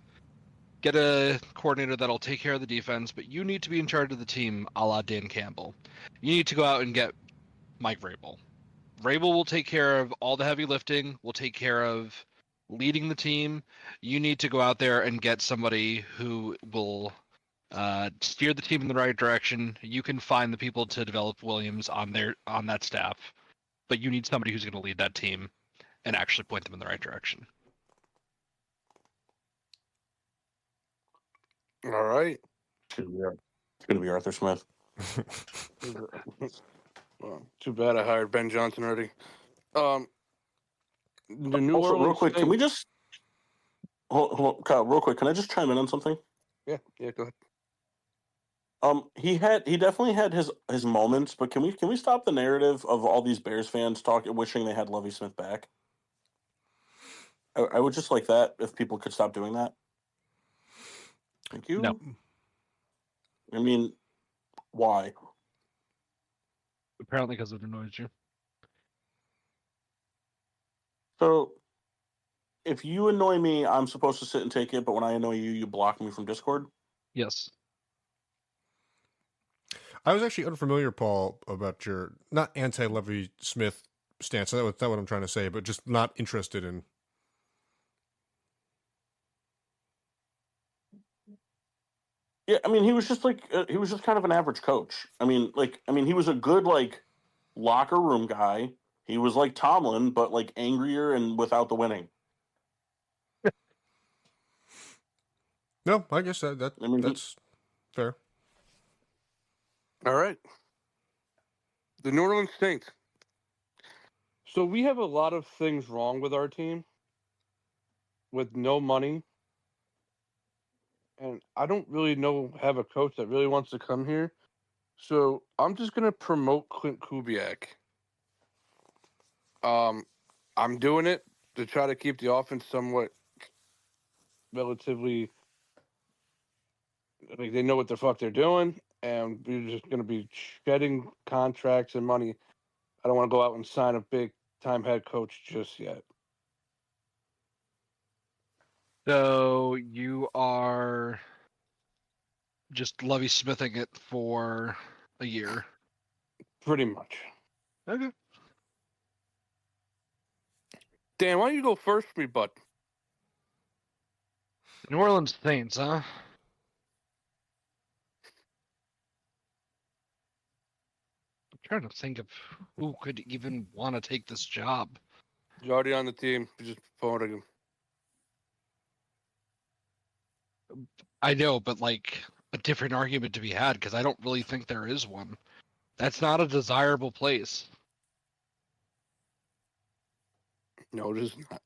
Get a coordinator that'll take care of the defense. But you need to be in charge of the team, a la Dan Campbell. You need to go out and get Mike Vrabel. Vrabel will take care of all the heavy lifting. Will take care of leading the team. You need to go out there and get somebody who will steer the team in the right direction. You can find the people to develop Williams on that staff, but you need somebody who's going to lead that team and actually point them in the right direction. All right. It's gonna be Arthur Smith. Well, too bad I hired Ben Johnson already. The New Also, real Orleans quick, can we Saints- just hold on, Kyle, real quick? Can I just chime in on something? Yeah, go ahead. He definitely had his moments, but can we stop the narrative of all these Bears fans wishing they had Lovie Smith back? I would just like that if people could stop doing that. Thank you. No. I mean, why? Apparently, because it annoys you. So, if you annoy me, I'm supposed to sit and take it, but when I annoy you, you block me from Discord? Yes. I was actually unfamiliar, Paul, about your not anti-Lovie Smith stance. That's not what I'm trying to say, but just not interested in. Yeah, I mean, he was just kind of an average coach. I mean, he was a good locker room guy. He was like Tomlin, but angrier and without the winning. No, I guess that's fair. All right. The New Orleans Saints. So we have a lot of things wrong with our team with no money. And I don't really have a coach that really wants to come here. So I'm just going to promote Clint Kubiak. I'm doing it to try to keep the offense somewhat relatively they know what the fuck they're doing, and we're just going to be shedding contracts and money. I don't want to go out and sign a big time head coach just yet. So you are just Lovie Smithing it for a year. Pretty much. Okay. Dan, why don't you go first for me, bud? New Orleans Saints, huh? I'm trying to think of who could even want to take this job. You're already on the team. You're just promoting him. I know, but a different argument to be had because I don't really think there is one. That's not a desirable place. No, it is not.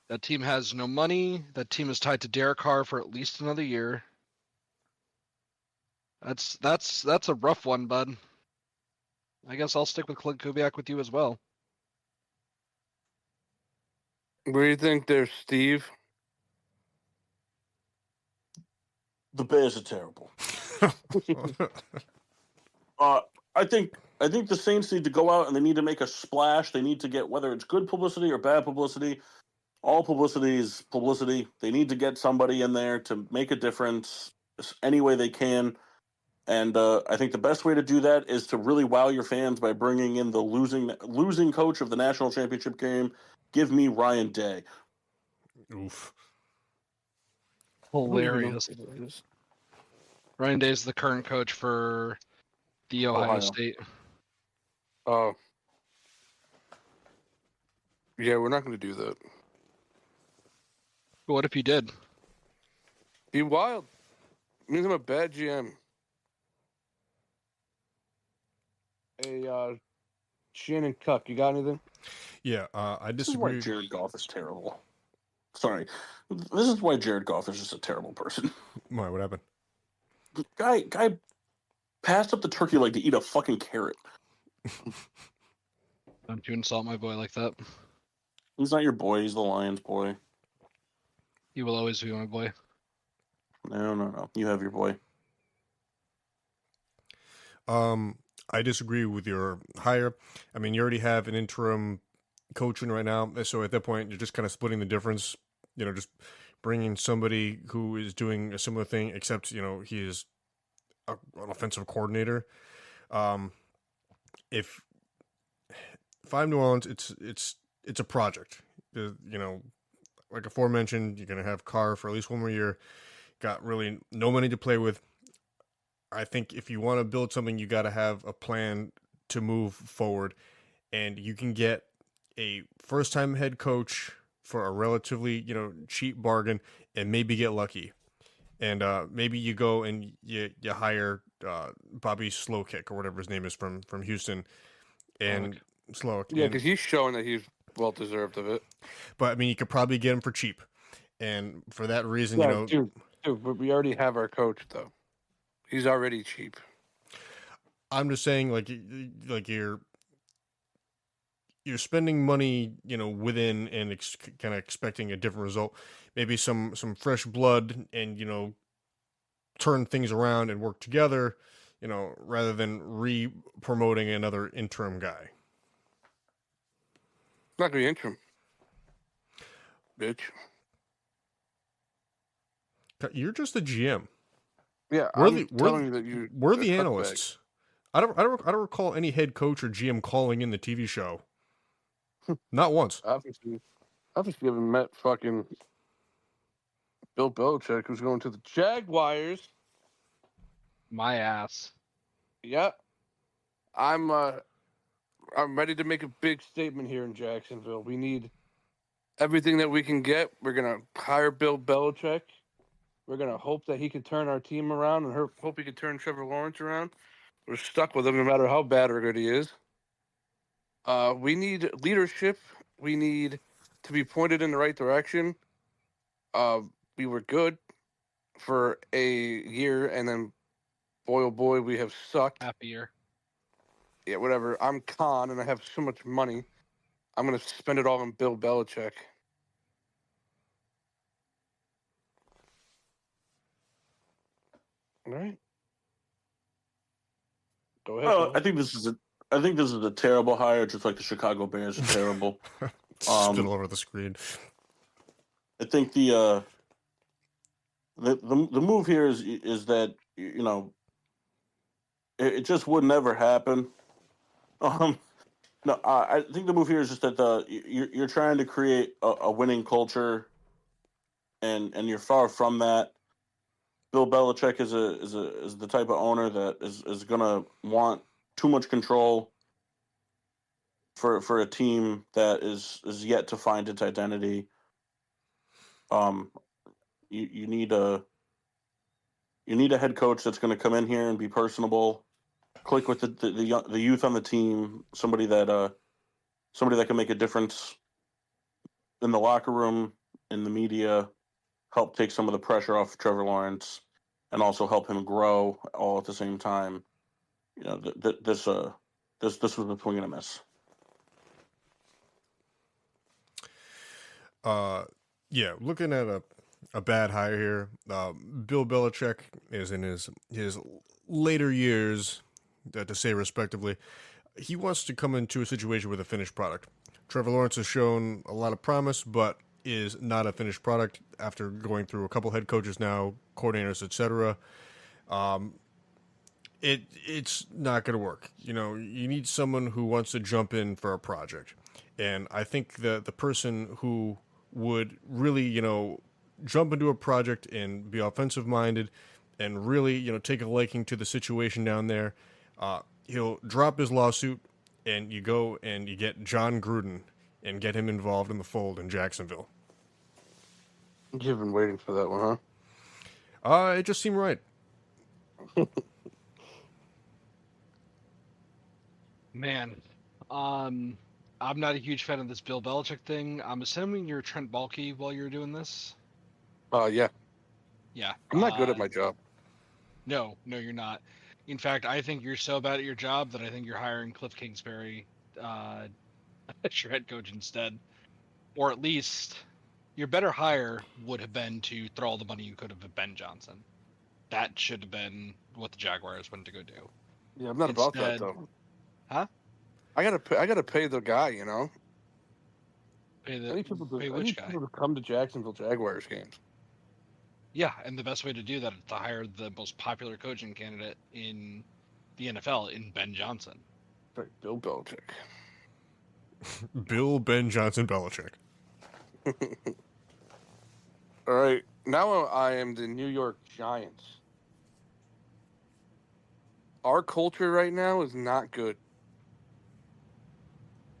That team has no money. That team is tied to Derek Carr for at least another year. That's a rough one, bud. I guess I'll stick with Clint Kubiak with you as well. Where do you think there's Steve? The Bears are terrible. I think the Saints need to go out and they need to make a splash. They need to get, whether it's good publicity or bad publicity, all publicity is publicity. They need to get somebody in there to make a difference any way they can. And I think the best way to do that is to really wow your fans by bringing in the losing coach of the national championship game. Give me Ryan Day. Oof. Hilarious. Ryan Day is the current coach for the Ohio State. Oh. Yeah, we're not going to do that. But what if you did? Be wild. It means I'm a bad GM. Hey, Shannon Cuck, you got anything? Yeah, I This is why disagree. Jared Goff is terrible. Sorry. This is why Jared Goff is just a terrible person. Why? What happened? Guy passed up the turkey leg to eat a fucking carrot. Don't you insult my boy like that. He's not your boy. He's the Lions' boy. He will always be my boy. No. You have your boy. I disagree with your hire. I mean, you already have an interim coaching right now, so at that point, you're just kind of splitting the difference. Just bringing somebody who is doing a similar thing, except he is an offensive coordinator. If I'm New Orleans, it's a project. Like aforementioned, you're gonna have Carr for at least one more year. Got really no money to play with. I think if you want to build something, you got to have a plan to move forward, and you can get a first-time head coach for a relatively cheap bargain and maybe get lucky. And maybe you go and you hire Bobby Slowkick or whatever his name is from Houston, and Slowick. Yeah, because he's showing that he's well deserved of it. But I mean, you could probably get him for cheap, and for that reason, Yeah, you know, dude, but we already have our coach though. He's already cheap. I'm just saying, like you're spending money, you know, within and kind of expecting a different result. Maybe some fresh blood, and you know, turn things around and work together, you know, rather than re-promoting another interim guy. Not gonna be interim, bitch. You're just the GM. Yeah, We're telling you that we're a the cuckbag. analysts. I don't recall any head coach or GM calling in the TV show. Not once. Obviously, you haven't met fucking Bill Belichick, who's going to the Jaguars. My ass. Yeah, I'm ready to make a big statement here in Jacksonville. We need everything that we can get. We're gonna hire Bill Belichick. We're gonna hope that he can turn our team around, and hope he can turn Trevor Lawrence around. We're stuck with him no matter how bad or good he is. We need leadership. We need to be pointed in the right direction. We were good for a year, and then boy oh boy, we have sucked. Happier. Yeah, whatever. I'm Khan, and I have so much money. I'm gonna spend it all on Bill Belichick. All right. Go ahead. Well, Paul. I think this is a terrible hire, just like the Chicago Bears are terrible. Spit all over the screen. I think the move here is that, you know, it just would never happen. No, I think the move here is just that you're trying to create a winning culture, and you're far from that. Bill Belichick is the type of owner that is gonna want too much control for a team that is yet to find its identity. You need a head coach that's going to come in here and be personable, click with the youth on the team, somebody that can make a difference in the locker room, in the media, help take some of the pressure off Trevor Lawrence, and also help him grow all at the same time. You know, this was a swing and a miss. Yeah, looking at a bad hire here. Bill Belichick is in his later years, to say respectively. He wants to come into a situation with a finished product. Trevor Lawrence has shown a lot of promise, but is not a finished product after going through a couple head coaches now, coordinators, etc. It's not going to work. You know, you need someone who wants to jump in for a project. And I think the person who would really, you know, jump into a project and be offensive minded and really, you know, take a liking to the situation down there, he'll drop his lawsuit, and you go and you get John Gruden and get him involved in the fold in Jacksonville. You've been waiting for that one, huh? It just seemed right. Man, I'm not a huge fan of this Bill Belichick thing. I'm assuming you're Trent Baalke while you're doing this. Yeah. Yeah. I'm not good at my job. No, you're not. In fact, I think you're so bad at your job that I think you're hiring Cliff Kingsbury as your head coach instead. Or at least your better hire would have been to throw all the money you could have at Ben Johnson. That should have been what the Jaguars went to go do. Yeah, I'm not about that Instead- though. Huh? I gotta pay the guy, you know. Pay I need people which guy? to come to Jacksonville Jaguars games. Yeah, and the best way to do that is to hire the most popular coaching candidate in the NFL in Ben Johnson. Right, Bill Belichick. Bill Ben Johnson Belichick. All right, now I am the New York Giants. Our culture right now is not good.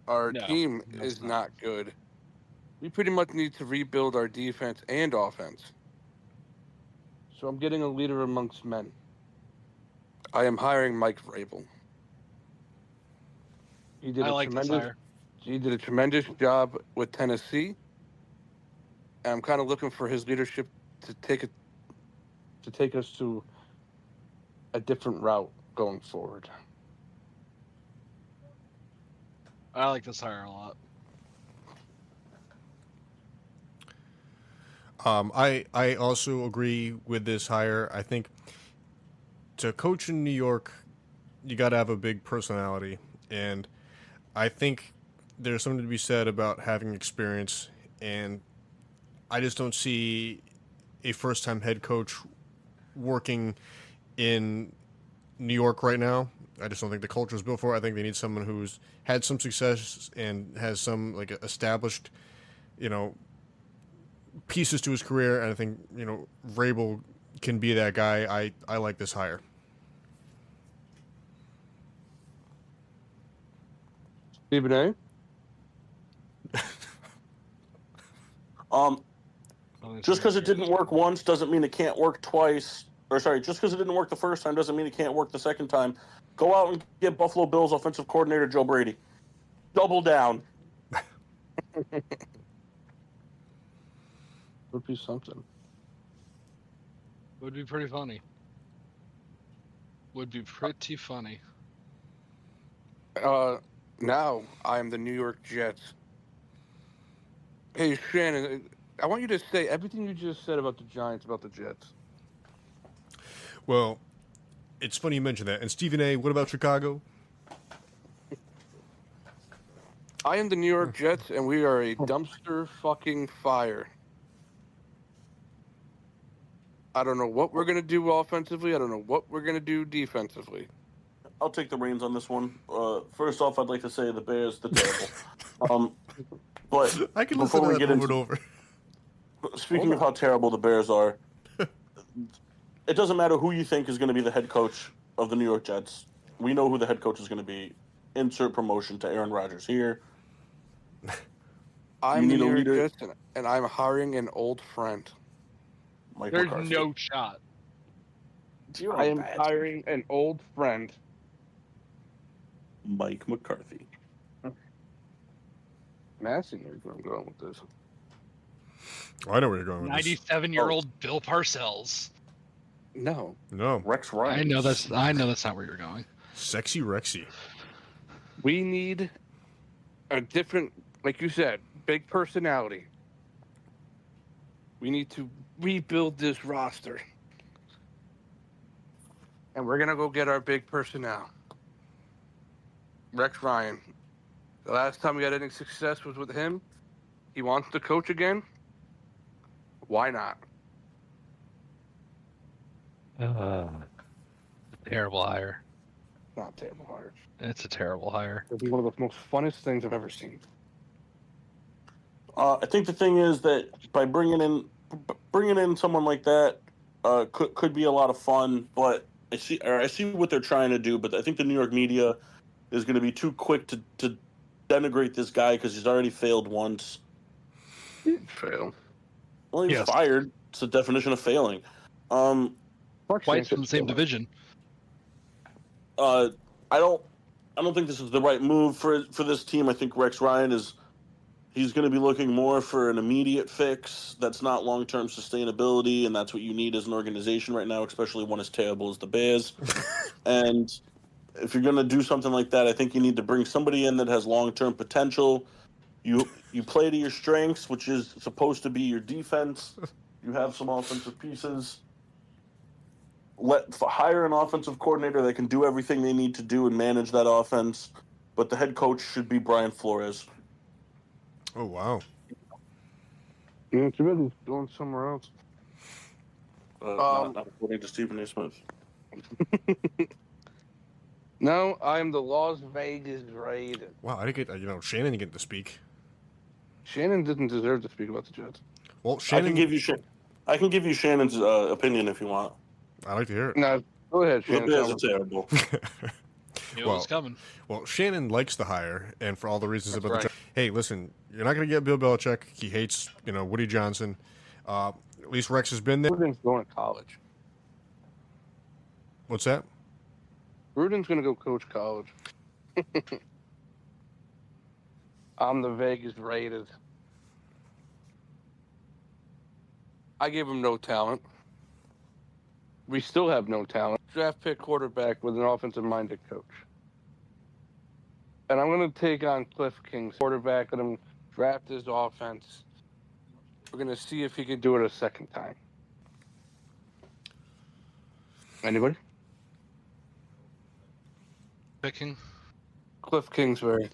Our No, team no, is it's not good. We pretty much need to rebuild our defense and offense. So I'm getting a leader amongst men. I am hiring Mike Vrabel. He did I like this hire. He did a tremendous job with Tennessee, and I'm kind of looking for his leadership to take us to a different route going forward. I like this hire a lot. I also agree with this hire. I think to coach in New York, you got to have a big personality, and I think there's something to be said about having experience. And I just don't see a first-time head coach working in New York right now. I just don't think the culture is built for it. I think they need someone who's had some success and has some like established, pieces to his career. And I think Vrabel can be that guy. I like this hire. Stephen A. Just because it didn't work once doesn't mean it can't work twice. Or sorry, just because it didn't work the first time doesn't mean it can't work the second time. Go out and get Buffalo Bills offensive coordinator Joe Brady. Double down. Would be something. Would be pretty funny. Would be pretty funny. Now I am the New York Jets. Hey Shannon, I want you to say everything you just said about the Giants, about the Jets. Well, it's funny you mentioned that. And Stephen A., what about Chicago? I am the New York Jets, and we are a dumpster fucking fire. I don't know what we're going to do offensively. I don't know what we're going to do defensively. I'll take the reins on this one. First off, I'd like to say the Bears, the terrible. But I can listen to that over and over. Speaking of how terrible the Bears are, it doesn't matter who you think is going to be the head coach of the New York Jets. We know who the head coach is going to be. Insert promotion to Aaron Rodgers here. I'm the New York Jets, and I'm hiring an old friend. Mike There's McCarthy. no shot. I am hiring an old friend. Mike McCarthy. Massey knows where I'm going with this. Oh, I know where you're going with this. 97-year-old Bill Parcells. No. Rex Ryan. I know that's not where you're going. Sexy Rexy. We need a different, like you said, big personality. We need to rebuild this roster. And we're going to go get our big personnel. Rex Ryan. The last time we had any success was with him. He wants to coach again. Why not? Terrible hire. Not terrible hire. It's a terrible hire. It'll be one of the most funnest things I've ever seen. I think the thing is that by bringing in someone like that could be a lot of fun. But I see what they're trying to do. But I think the New York media is going to be too quick to denigrate this guy because he's already failed once. He didn't fail. Well, he was fired. It's the definition of failing. Twice from the same division. I don't think this is the right move for this team. I think Rex Ryan he's going to be looking more for an immediate fix that's not long-term sustainability, and that's what you need as an organization right now, especially one as terrible as the Bears. And if you're going to do something like that, I think you need to bring somebody in that has long-term potential. You play to your strengths, which is supposed to be your defense. You have some offensive pieces. Hire an offensive coordinator that can do everything they need to do and manage that offense. But the head coach should be Brian Flores. Oh, wow. Yeah, too bad he's going somewhere else. Not according to Stephen A. Smith. No, I'm the Las Vegas Raiders. Wow, I didn't get, Shannon didn't get to speak. Shannon didn't deserve to speak about the Jets. Well, Shannon... I can give you Shannon's opinion if you want. I'd like to hear it. No, go ahead, Shannon. The Bears are terrible. Knew it was coming. Well, Shannon likes the hire, and for all the reasons That's about right. the... Hey, listen, you're not going to get Bill Belichick. He hates, Woody Johnson. At least Rex has been there. Everything's going to college. What's that? Gruden's gonna go coach college. I'm the Vegas Raiders. I give him no talent. We still have no talent. Draft pick quarterback with an offensive-minded coach. And I'm going to take on Cliff King's quarterback. Let him draft his offense. We're going to see if he can do it a second time. Anybody? Picking. Cliff Kingsbury.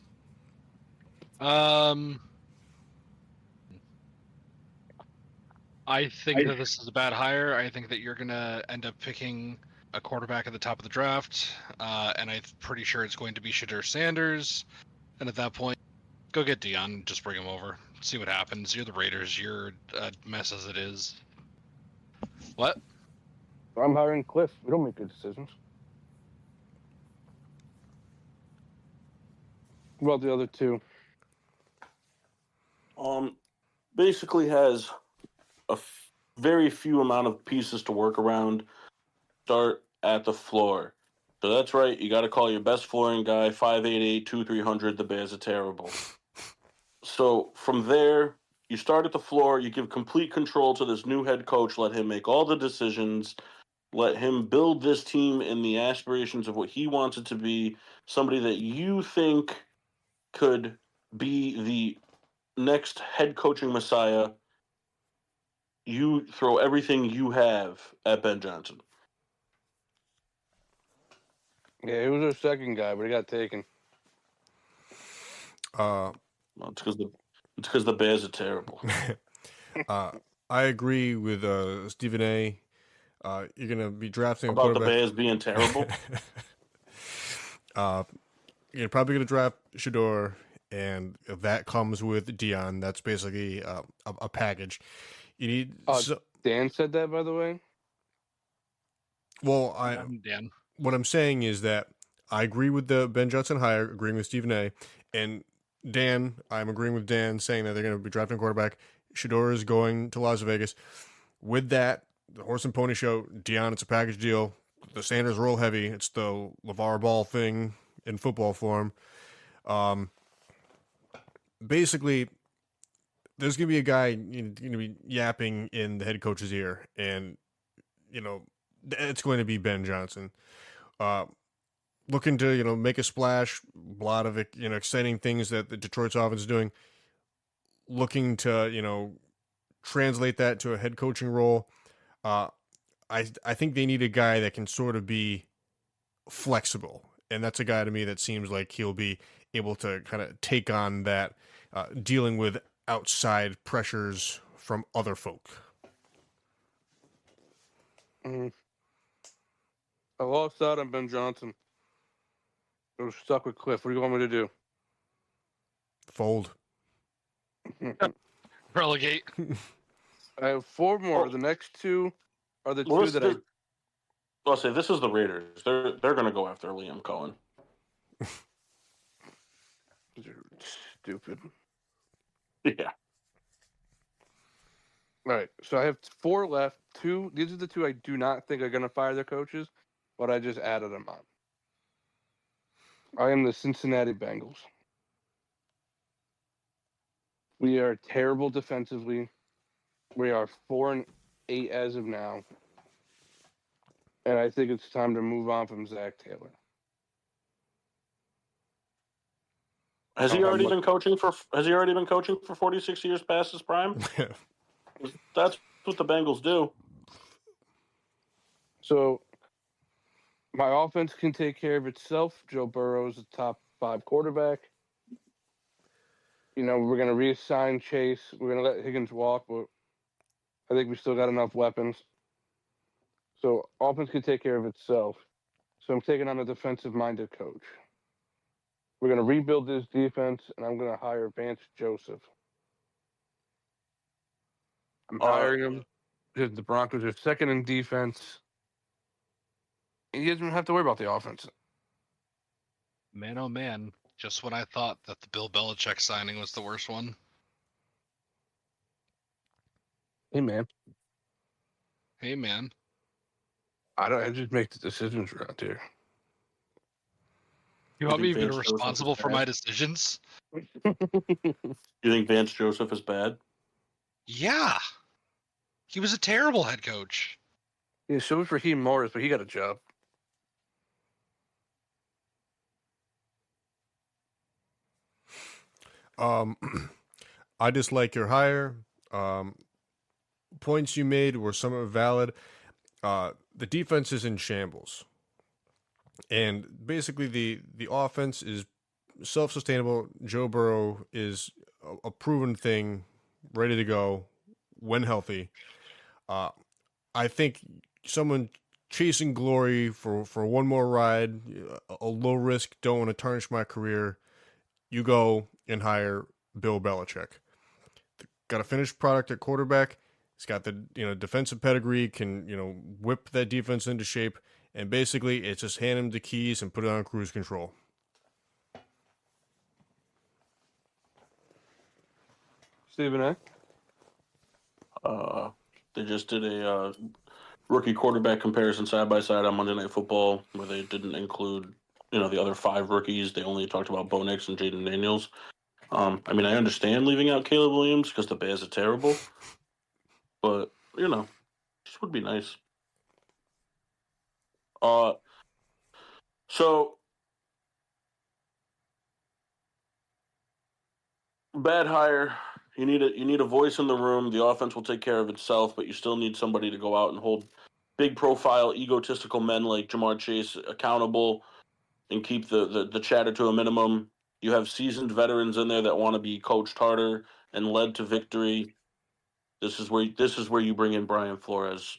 I think that this is a bad hire. I think that you're gonna end up picking a quarterback at the top of the draft, and I'm pretty sure it's going to be Shadur Sanders. And at that point, go get Dion, just bring him over, see what happens. You're the Raiders. You're a mess as it is. What? I'm hiring Cliff. We don't make good decisions. What about the other two? Basically has very few amount of pieces to work around. Start at the floor. So that's right. You got to call your best flooring guy 5'88", 300. The Bears are terrible. So from there, you start at the floor. You give complete control to this new head coach. Let him make all the decisions. Let him build this team in the aspirations of what he wants it to be. Somebody that you think could be the next head coaching messiah. You throw everything you have at Ben Johnson. Yeah, he was our second guy, but he got taken. Uh, Well, it's because the Bears are terrible. I agree with Stephen A. You're gonna be drafting About a the quarterback. Bears being terrible. You're probably gonna draft Shador, and that comes with Dion. That's basically a package. You need. Dan said that, by the way. Well, Dan. what I'm saying is that I agree with the Ben Johnson hire, agreeing with Stephen A. And Dan, I'm agreeing with Dan saying that they're going to be drafting a quarterback. Shador is going to Las Vegas. With that, the horse and pony show, Dion, it's a package deal. The Sanders roll heavy. It's the LeVar Ball thing in football form. Basically, there's going to be a guy going to be yapping in the head coach's ear, and, it's going to be Ben Johnson. Looking to, make a splash, a lot of, exciting things that the Detroit's offense is doing. Looking to, translate that to a head coaching role. I think they need a guy that can sort of be flexible. And that's a guy to me that seems like he'll be able to kind of take on that, dealing with outside pressures from other folk. Mm-hmm. I lost out on Ben Johnson. I was stuck with Cliff. What do you want me to do? Fold. Relegate. I have 4 more. The next 2 are the 2 that I'll say this is the Raiders. They're going to go after Liam Cohen. You're stupid. Yeah. All right, so I have 4 left. 2. These are the 2 I do not think are going to fire their coaches, but I just added them on. I am the Cincinnati Bengals. We are terrible defensively. We are 4-8 as of now, and I think it's time to move on from Zach Taylor. Has he already been coaching for 46 years past his prime? That's what the Bengals do. So my offense can take care of itself. Joe Burrow is a top 5 quarterback. We're going to reassign Chase. We're going to let Higgins walk, but I think we still got enough weapons. So offense can take care of itself. So I'm taking on a defensive-minded coach. We're going to rebuild this defense, and I'm going to hire Vance Joseph. I'm hiring him because the Broncos are second in defense. And he doesn't have to worry about the offense. Man, oh man. Just when I thought that the Bill Belichick signing was the worst one. Hey, man. Hey, man. I just make the decisions around here. You want me to be Vance Joseph is responsible for bad? my decisions? You think Vance Joseph is bad? Yeah. He was a terrible head coach. Yeah, so was Raheem Morris, but he got a job. I dislike your hire. Points you made were somewhat valid. The defense is in shambles, and basically the offense is self-sustainable. Joe Burrow is a proven thing, ready to go when healthy. I think someone chasing glory for one more ride, a low risk, don't want to tarnish my career. You go and hire Bill Belichick. Got a finished product at quarterback. He's got the defensive pedigree, can whip that defense into shape, and basically it's just hand him the keys and put it on cruise control. Stephen A. They just did a rookie quarterback comparison side by side on Monday Night Football, where they didn't include the other 5 rookies. They only talked about Bo Nix and Jaden Daniels. I mean, I understand leaving out Caleb Williams because the Bears are terrible, but just would be nice. So bad hire. You need a voice in the room. The offense will take care of itself, but you still need somebody to go out and hold big profile, egotistical men like Jamar Chase accountable and keep the chatter to a minimum. You have seasoned veterans in there that want to be coached harder and led to victory. This is where you bring in Brian Flores.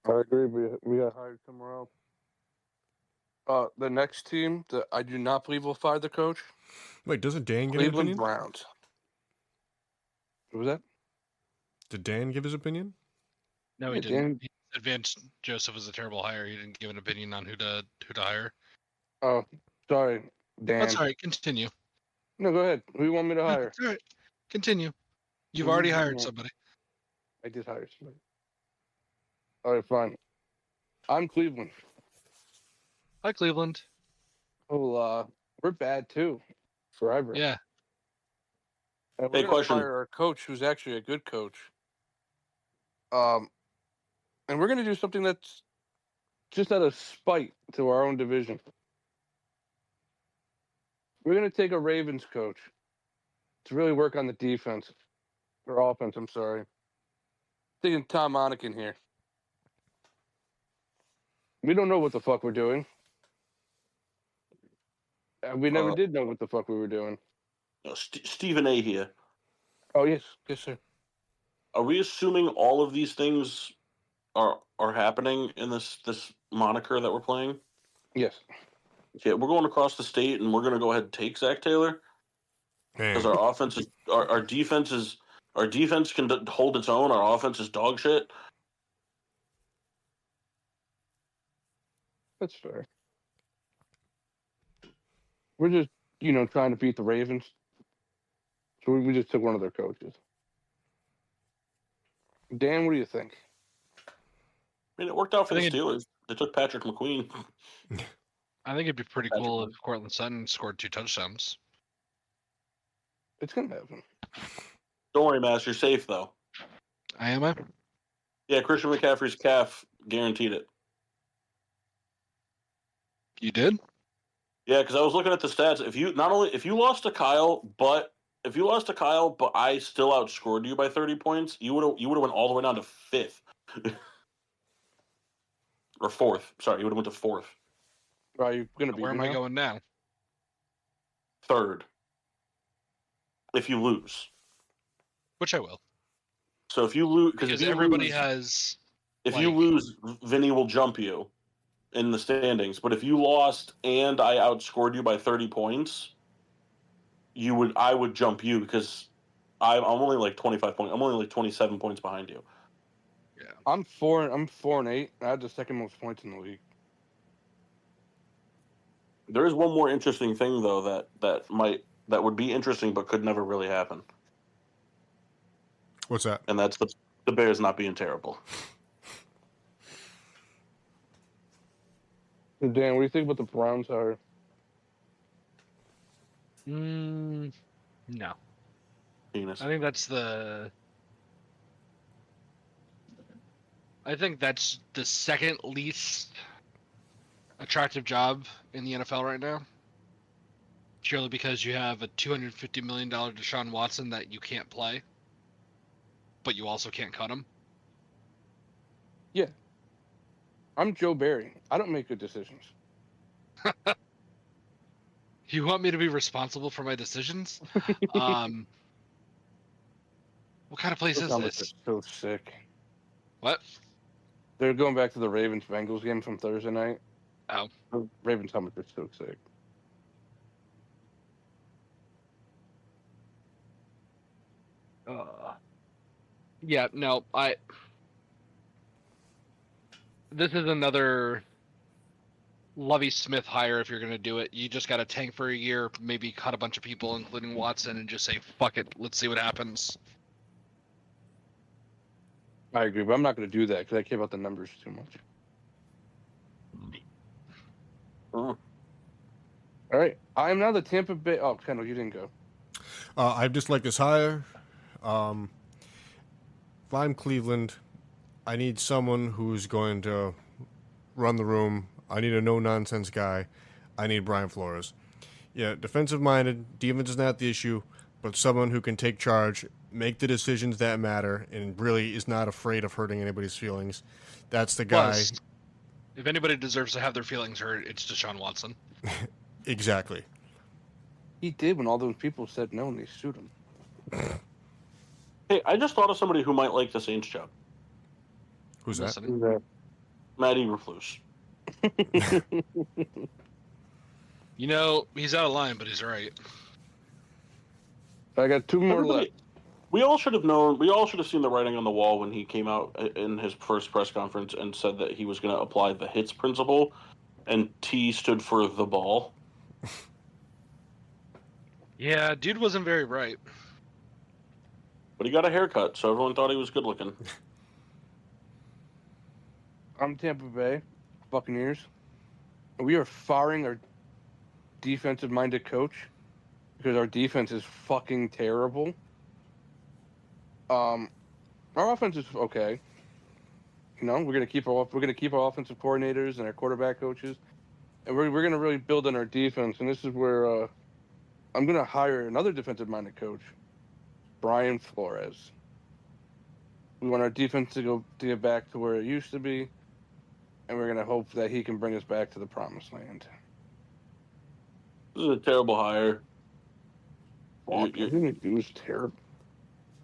I agree. We got hired somewhere else. The next team that I do not believe will fire the coach, Wait, doesn't Dan give an Cleveland opinion? Browns. What was that? Did Dan give his opinion? No, Yeah, he didn't. Dan- He said Vance Joseph was a terrible hire. He didn't give an opinion on who to hire. Oh, sorry, Dan. That's all right. Continue. No, go ahead. Who you want me to hire? That's all right. Continue. You've Who already do you hired want? somebody. I did hire somebody. All right, fine. I'm Cleveland. Hi, Cleveland. Oh, we're bad too, forever. Yeah. And Hey, we're gonna question. fire our coach, who's actually a good coach. And we're gonna do something that's just out of spite to our own division. We're gonna take a Ravens coach to really work on the defense or offense. I'm sorry. Thinking Tom Onikin here. We don't know what the fuck we're doing. And we never did know what the fuck we were doing. Stephen A. here. Oh yes, sir. Are we assuming all of these things are happening in this moniker that we're playing? Yes. Yeah, we're going across the state, and we're going to go ahead and take Zach Taylor because our offense is our defense can hold its own. Our offense is dog shit. That's fair. We're just, trying to beat the Ravens. So we just took one of their coaches. Dan, what do you think? I mean, it worked out for I the think Steelers. They took Patrick McQueen. I think it'd be pretty Patrick cool Mahomes. if Cortland Sutton scored 2 touchdowns. It's gonna happen. Don't worry, Mass. You're safe though. Am I? Yeah, Christian McCaffrey's calf guaranteed it. You did? Yeah, because I was looking at the stats. If you lost to Kyle, but I still outscored you by 30 points, you would have went all the way down to 5th. Or 4th. Sorry, you would have went to 4th. Are you gonna beat Where me am I now? going now? 3rd. If you lose. Which I will. So if you lose, Because everybody has. If you lose, Vinny will jump you in the standings. But if you lost and I outscored you by 30 points, I would jump you because I'm only like 25 points. I'm only like 27 points behind you. Yeah. I'm 4-8. I had the second most points in the league. There is one more interesting thing though that would be interesting but could never really happen. What's that? and that's the Bears not being terrible. Dan, what do you think about the Browns hire? No. Penis. I think that's the second least attractive job in the NFL right now. Purely because you have a $250 million Deshaun Watson that you can't play, but you also can't cut him. Yeah. I'm Joe Barry. I don't make good decisions. You want me to be responsible for my decisions? What kind of place Those is numbers this? are so sick. What? They're going back to the Ravens-Bengals game from Thursday night. Oh. The Ravens numbers are so sick. Yeah, no, this is another Lovie Smith hire if you're going to do it. You just got to tank for a year, maybe cut a bunch of people, including Watson, and just say, fuck it, let's see what happens. I agree, but I'm not going to do that because I care about the numbers too much. Oh. All right. I am now the Tampa Bay. Oh, Kendall, you didn't go. I just like this hire. If I'm Cleveland, I need someone who's going to run the room. I need a no-nonsense guy. I need Brian Flores. Yeah, defensive-minded, defense is not the issue, but someone who can take charge, make the decisions that matter, and really is not afraid of hurting anybody's feelings. That's the guy. Plus, if anybody deserves to have their feelings hurt, it's Deshaun Watson. Exactly. He did when all those people said no and they sued him. Hey, I just thought of somebody who might like the Saints job. Who's that? Listening. Matt Eberflus. You know, he's out of line, but he's right. I got two more Everybody- left. We all should have known. We all should have seen the writing on the wall when he came out in his first press conference and said that he was going to apply the hits principle, and T stood for the ball. Yeah, dude wasn't very bright. But he got a haircut, so everyone thought he was good looking. I'm Tampa Bay Buccaneers. We are firing our defensive-minded coach because our defense is fucking terrible. Our offense is okay. You know, we're gonna keep our offensive coordinators and our quarterback coaches, and we're gonna really build on our defense. And this is where I'm gonna hire another defensive-minded coach, Brian Flores. We want our defense to get back to where it used to be, and we're gonna hope that he can bring us back to the promised land. This is a terrible hire. Fuck, everything we do is terrible.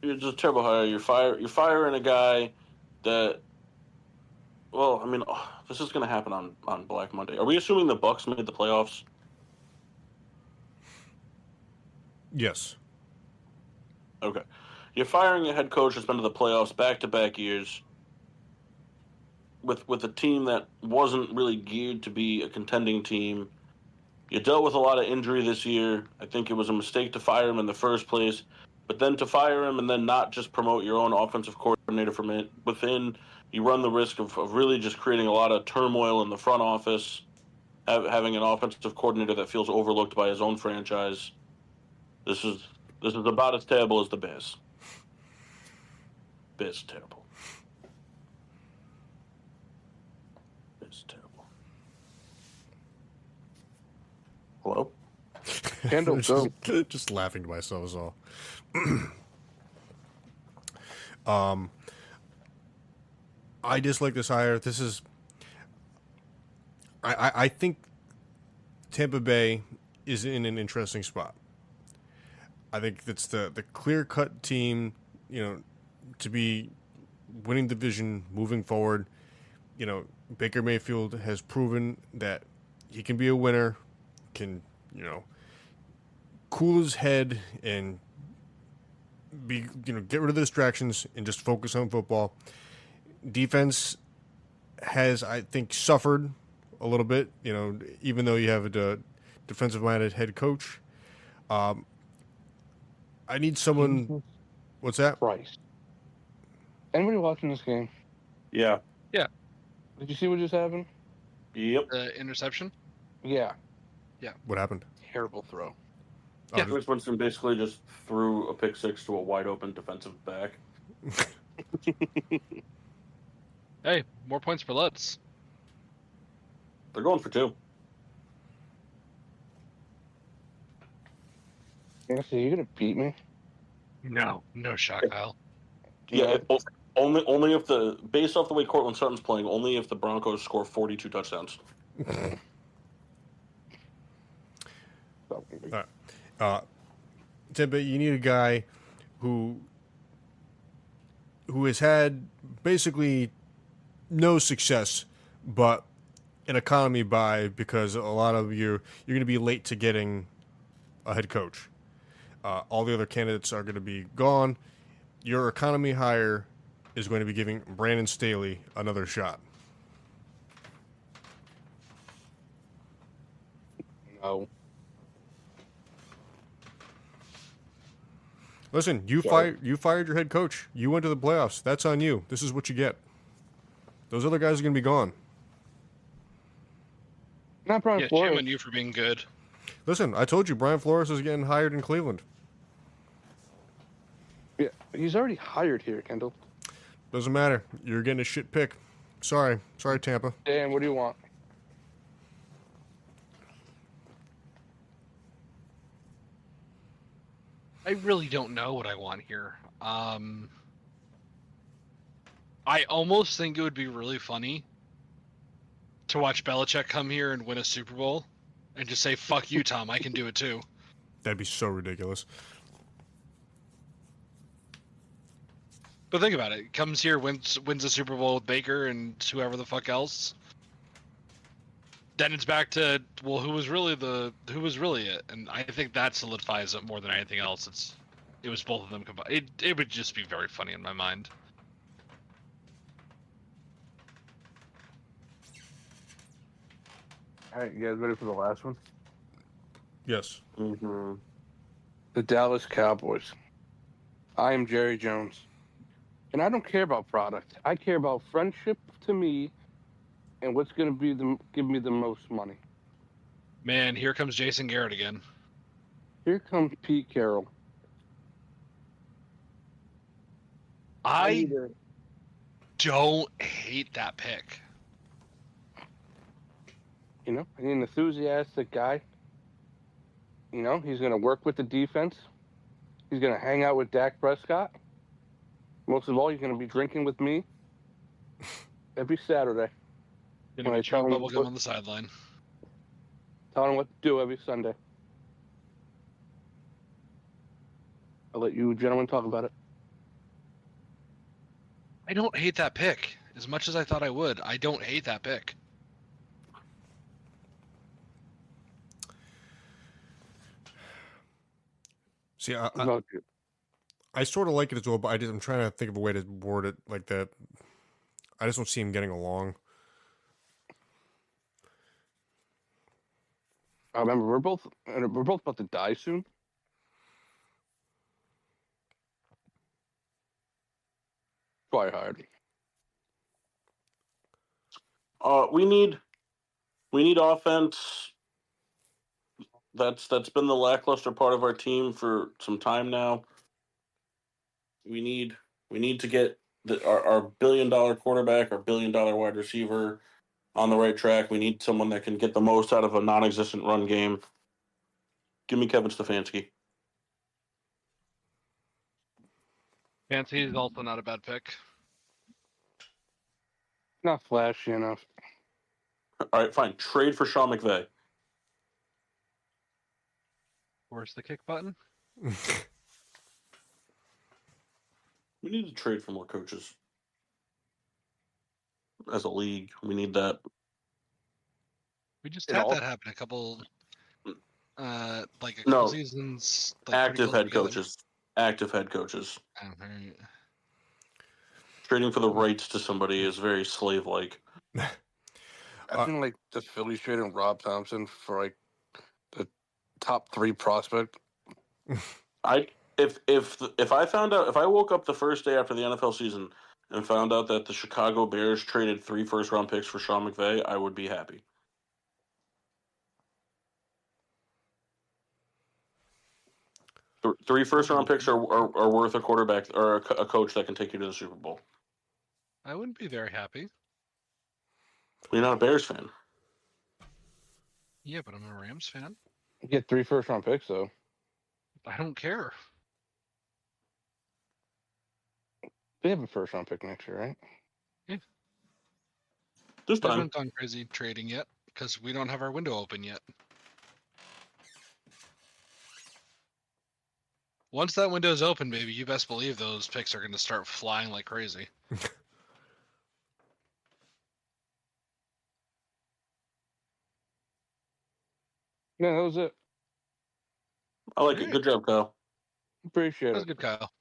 You're just a terrible hire. You're firing a guy that. Well, I mean, this is going to happen on Black Monday. Are we assuming the Bucks made the playoffs? Yes. Okay. You're firing a head coach that's been to the playoffs back-to-back years with a team that wasn't really geared to be a contending team. You dealt with a lot of injury this year. I think it was a mistake to fire him in the first place. But then to fire him and then not just promote your own offensive coordinator from within, you run the risk of really just creating a lot of turmoil in the front office, having an offensive coordinator that feels overlooked by his own franchise. This is about as terrible as the Bears. Bears terrible. Bears terrible. Hello? Kendall, go. Just laughing to myself is all. I dislike this hire. This is. I think Tampa Bay is in an interesting spot. I think it's the clear-cut team, to be winning the division moving forward. Baker Mayfield has proven that he can be a winner, can, cool his head and be, get rid of the distractions and just focus on football. Defense has, I think, suffered a little bit, even though you have a defensive-minded head coach. I need someone. What's that? Price. Anybody watching this game? Yeah. Did you see what just happened? Yep. The interception. Yeah. What happened? Terrible throw. Oh, Yeah. just- Chris Winston basically just threw a pick six to a wide open defensive back. Hey, more points for Lutz. They're going for 2. Nancy, you gonna beat me? No shot, Kyle. Yeah, No. only if based off the way Cortland Sutton's playing, only if the Broncos score 42 touchdowns. But you need a guy who has had basically no success, but an economy buy because a lot of you're going to be late to getting a head coach. All the other candidates are going to be gone. Your economy hire is going to be giving Brandon Staley another shot. No. Listen, you fired your head coach. You went to the playoffs. That's on you. This is what you get. Those other guys are going to be gone. Not Brian Yeah, Flores. shame on you for being good. Listen, I told you Brian Flores is getting hired in Cleveland. Yeah, he's already hired here, Kendall. Doesn't matter. You're getting a shit pick. Sorry, Tampa. Dan, what do you want? I really don't know what I want here. I almost think it would be really funny to watch Belichick come here and win a Super Bowl and just say, fuck you, Tom, I can do it too. That'd be so ridiculous. But think about it. Comes here, wins a Super Bowl with Baker and whoever the fuck else. Then it's back to, well, who was really it? And I think that solidifies it more than anything else. It was both of them combined. It would just be very funny in my mind. All right, you guys ready for the last one? Yes. Mm-hmm. The Dallas Cowboys. I am Jerry Jones. And I don't care about product. I care about friendship to me and what's going to give me the most money. Man, here comes Jason Garrett again. Here comes Pete Carroll. I don't hate that pick. You know, an enthusiastic guy. You know, he's going to work with the defense. He's going to hang out with Dak Prescott. Most of all, he's going to be drinking with me every Saturday. Gonna When I be chewing tell him bubblegum what- on the sideline. Telling him what to do every Sunday. I'll let you gentlemen talk about it. I don't hate that pick as much as I thought I would. I don't hate that pick. See, About you. I sort of like it as well, but I'm trying to think of a way to word it like that. I just don't see him getting along. I remember we're both about to die soon. Try hard. We need offense. That's been the lackluster part of our team for some time now. We need to get our $1 billion quarterback, our $1 billion wide receiver on the right track. We need someone that can get the most out of a non-existent run game. Give me Kevin Stefanski. Fancy is also not a bad pick. Not flashy enough. All right, fine. Trade for Sean McVay. Where's the kick button? We need to trade for more coaches. As a league, we need that. We just It had all- that happen a couple No. seasons. Active head coaches. Active head coaches. Okay. Trading for the rights to somebody is very slave-like. I think like the Phillies trading Rob Thompson for like the top 3 prospect. If I woke up the first day after the NFL season and found out that the Chicago Bears traded 3 first-round picks for Sean McVay, I would be happy. Three first-round picks are worth a quarterback or a coach that can take you to the Super Bowl. I wouldn't be very happy. You're not a Bears fan. Yeah, but I'm a Rams fan. You get 3 first-round picks, though. I don't care. They have a first-round pick next year, right? This I time. haven't gone crazy trading yet because we don't have our window open yet. Once that window's open, baby, you best believe those picks are going to start flying like crazy. Yeah, that was it. I like it. Alright. Good job, Kyle. Appreciate That was it. good, Kyle.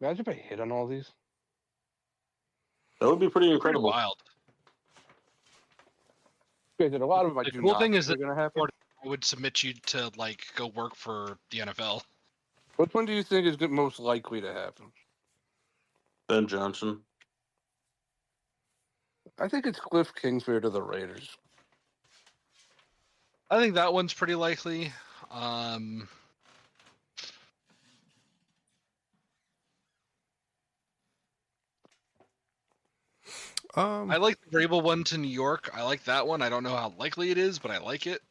Imagine if I hit on all these. That would be pretty Pretty incredible. wild. Granted, a lot of them I The do cool not thing think is are that going to happen. I would submit you to go work for the NFL. Which one do you think is most likely to happen? Ben Johnson. I think it's Cliff Kingsbury to the Raiders. I think that one's pretty likely. I like the Vrabel one to New York. I like that one. I don't know how likely it is, but I like it.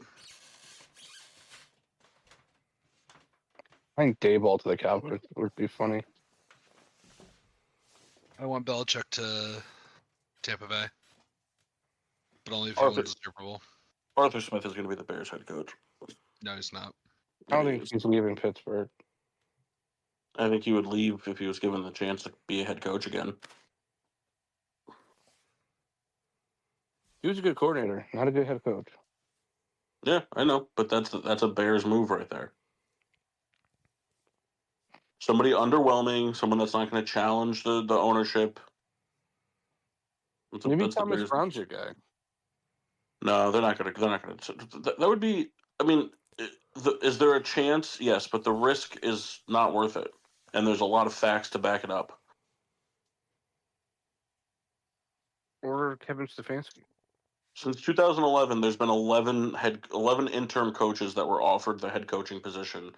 I think Dayball to the Cowboys would be funny. I want Belichick to Tampa Bay, but only if he Arthur. wins the Super Bowl. Arthur Smith is going to be the Bears head coach. No, he's not. I don't He think is. he's leaving Pittsburgh. I think he would leave if he was given the chance to be a head coach again. He was a good coordinator, not a good head coach. Yeah, I know, but that's a Bears move right there. Somebody underwhelming, someone that's not going to challenge the ownership. Maybe That's the Thomas Bears. Brown's your guy. No, they're not going to. They're not going to. That would be. I mean, is there a chance? Yes, but the risk is not worth it, and there's a lot of facts to back it up. Or Kevin Stefanski. Since 2011, there's been 11 interim coaches that were offered the head coaching position,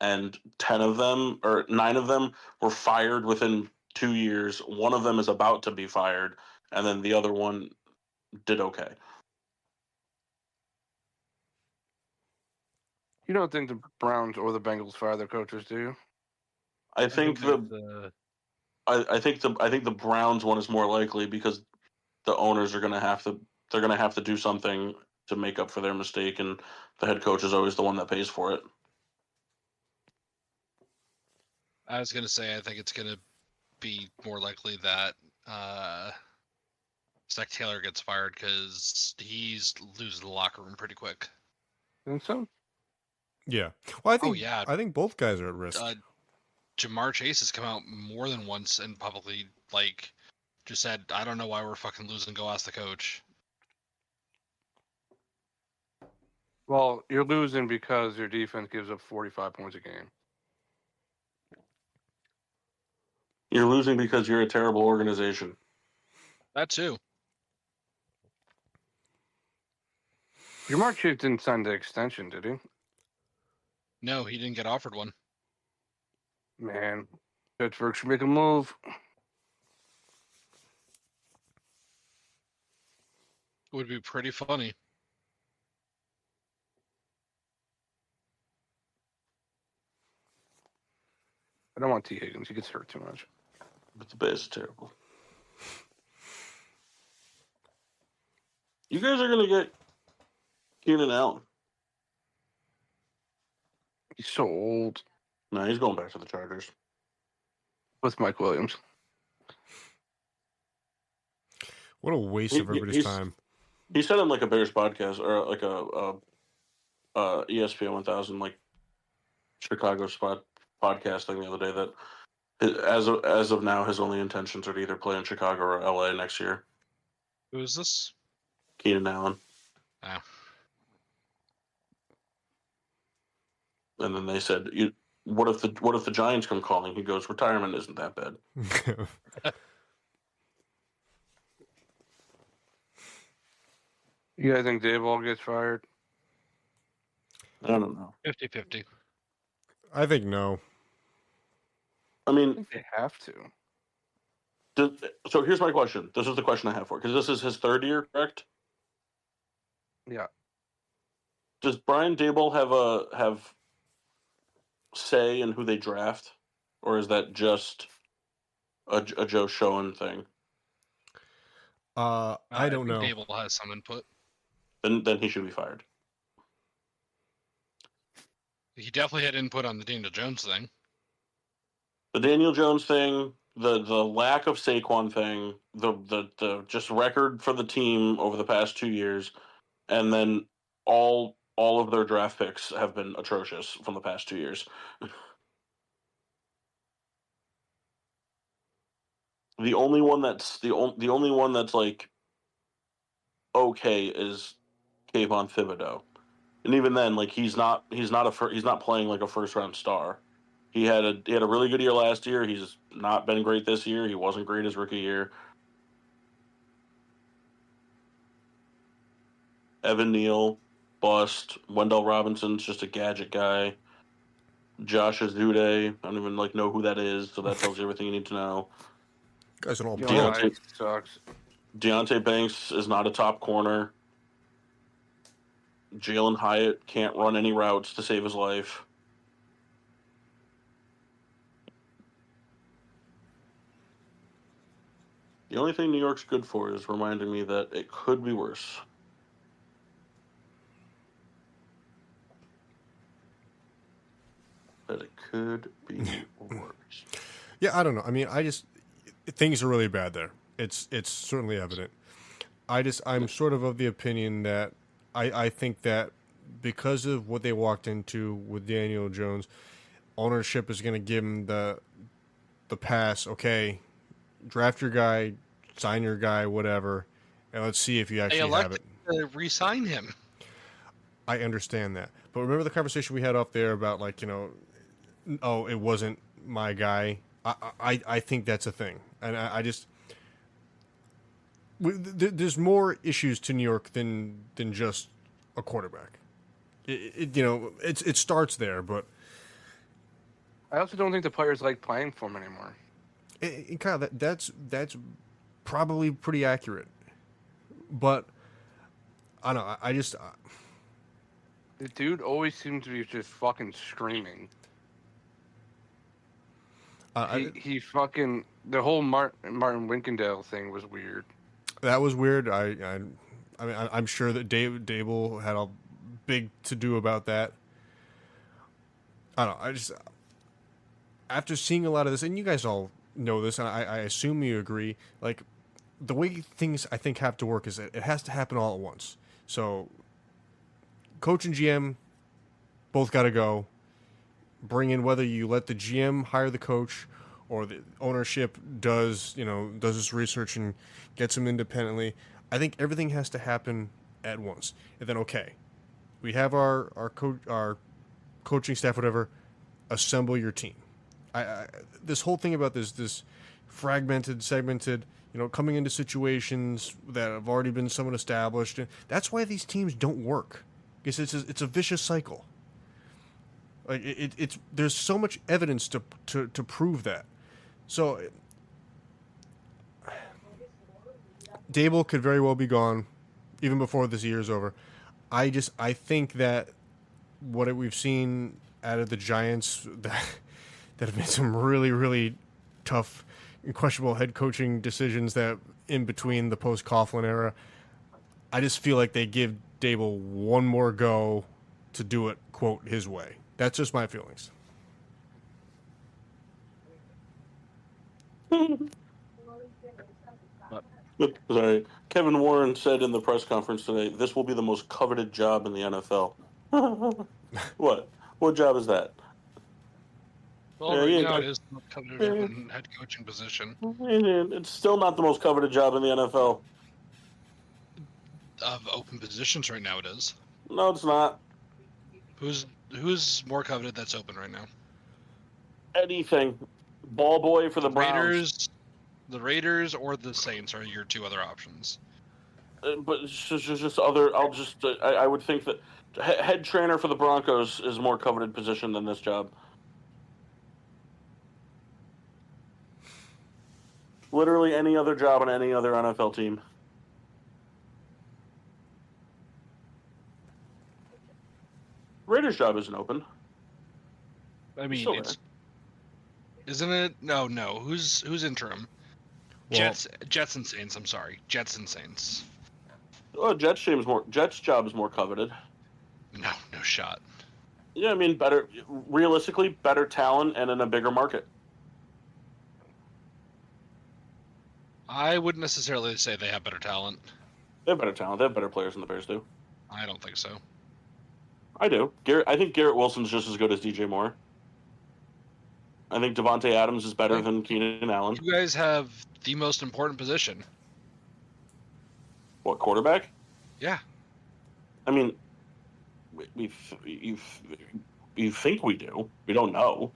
and 10 of them or 9 of them were fired within 2 years. One of them is about to be fired, and then the other one did okay. You don't think the Browns or the Bengals fire their coaches, do you? I think the Browns one is more likely because the owners are going to have to do something to make up for their mistake, and the head coach is always the one that pays for it. I was gonna say I think it's gonna be more likely that Zach Taylor gets fired because he's losing the locker room pretty quick. Think so? Yeah. Well, I think yeah. I think both guys are at risk. Jamar Chase has come out more than once and publicly just said, "I don't know why we're fucking losing. Go ask the coach." Well, you're losing because your defense gives up 45 points a game. You're losing because you're a terrible organization. That too. Jamar Chase didn't sign the extension, did he? No, he didn't get offered one. Man, Pittsburgh should make a move. It would be pretty funny. I don't want T. Higgins. He gets hurt too much. But the Bears is terrible. You guys are going to get Keenan Allen. He's so old. No, he's going back to the Chargers. With Mike Williams. What a waste of everybody's time. He said on like a Bears podcast or like a ESPN 1000 like Chicago spot podcasting the other day that as of now his only intentions are to either play in Chicago or LA next year. Who is this? Keenan Allen. Oh. And then they said what if the Giants come calling? He goes, retirement isn't that bad. You guys think Dayball gets fired? I don't know. 50-50. I think no. I I mean, think they have to. so here's my question. This is the question I have for, because this is his third year, correct? Yeah. Does Brian Daboll have say in who they draft, or is that just a Joe Schoen thing? I don't think know. Dable has some input. Then he should be fired. He definitely had input on the Daniel Jones thing. The Daniel Jones thing, the lack of Saquon thing, the just record for the team over the past 2 years, and then all of their draft picks have been atrocious from the past 2 years. The only one that's the only one that's like okay is Kayvon Thibodeau, and even then, like he's not playing like a first round star. He had a really good year last year. He's not been great this year. He wasn't great his rookie year. Evan Neal, bust. Wendell Robinson's just a gadget guy. Josh Azude, I don't even know who that is, so that tells you everything you need to know. Guys are all Deontay sucks. Deontay Banks is not a top corner. Jalen Hyatt can't run any routes to save his life. The only thing New York's good for is reminding me that it could be worse. That it could be worse. Yeah, I don't know. I mean, things are really bad there. It's certainly evident. I'm sort of the opinion that I think that because of what they walked into with Daniel Jones, ownership is going to give him the pass. Okay, draft your guy, sign your guy, whatever, and let's see if you actually have it. To re-sign him. I understand that, but remember the conversation we had off there about oh, it wasn't my guy. I think that's a thing, and there's more issues to New York than just a quarterback. It starts there, but I also don't think the players like playing for him anymore. Kyle, that's probably pretty accurate, but I don't know. I just The dude always seems to be just fucking screaming. He fucking the whole Martin Winkendale thing was weird. That was weird. I mean, I'm sure that Dable had a big to do about that. I don't know. I just, after seeing a lot of this, and you guys all know this, and I assume you agree, like, the way things, I think, have to work is that it has to happen all at once. So, coach and GM both got to go. Bring in, whether you let the GM hire the coach or the ownership does this research and gets him independently. I think everything has to happen at once. And then, okay, we have our coaching staff, whatever, assemble your team. This whole thing about this fragmented, segmented, coming into situations that have already been somewhat established. That's why these teams don't work, because it's a vicious cycle. Like it's there's so much evidence to prove that. So Dable could very well be gone even before this year's over. I think that what we've seen out of the Giants that have made some really, really tough and questionable head coaching decisions that in between the post Coughlin era, I just feel like they give Dable one more go to do it, quote, his way. That's just my feelings. Sorry. Kevin Warren said in the press conference today, "This will be the most coveted job in the NFL." What? What job is that? Well, right now it is the most coveted head coaching position. It's still not the most coveted job in the NFL. Of open positions right now, it is. No, it's not. Who's more coveted that's open right now? anything. Ball boy for the Browns. The Raiders or the Saints are your two other options. But it's just other. I would think that head trainer for the Broncos is a more coveted position than this job. Literally any other job on any other NFL team. Raiders job isn't open. I mean, still it's isn't it? No. Who's interim? Well, Jets and Saints. I'm sorry, Jets and Saints. Oh, Jets job is more coveted. No shot. Yeah, I mean, realistically, better talent and in a bigger market. I wouldn't necessarily say they have better talent. They have better talent. They have better players than the Bears do. I don't think so. I do. I think Garrett Wilson's just as good as DJ Moore. I think Devontae Adams is better than Keenan Allen. You guys have the most important position. What, quarterback? Yeah. I mean, you think we do. We don't know.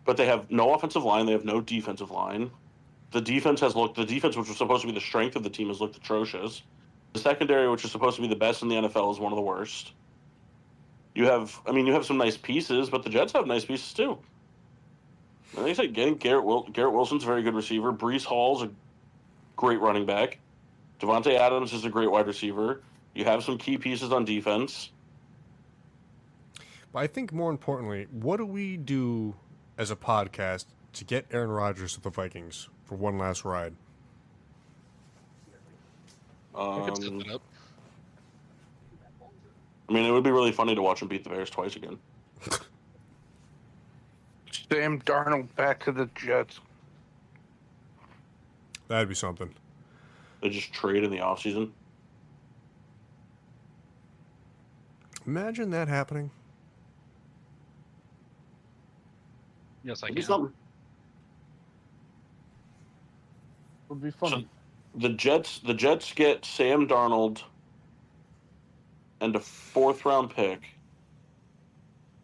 But they have no offensive line. They have no defensive line. The defense, which was supposed to be the strength of the team, has looked atrocious. The secondary, which is supposed to be the best in the NFL, is one of the worst. You have some nice pieces, but the Jets have nice pieces too. Like I said, getting Garrett Wilson's a very good receiver. Breece Hall's a great running back. Devontae Adams is a great wide receiver. You have some key pieces on defense. but I think more importantly, what do we do as a podcast to get Aaron Rodgers to the Vikings for one last ride? I could set that up. I mean, it would be really funny to watch him beat the Bears twice again. Sam Darnold back to the Jets. That'd be something. They just trade in the offseason. Imagine that happening. Yes, I It'd be can. something. Would be funny. The Jets get Sam Darnold and a 4th-round pick.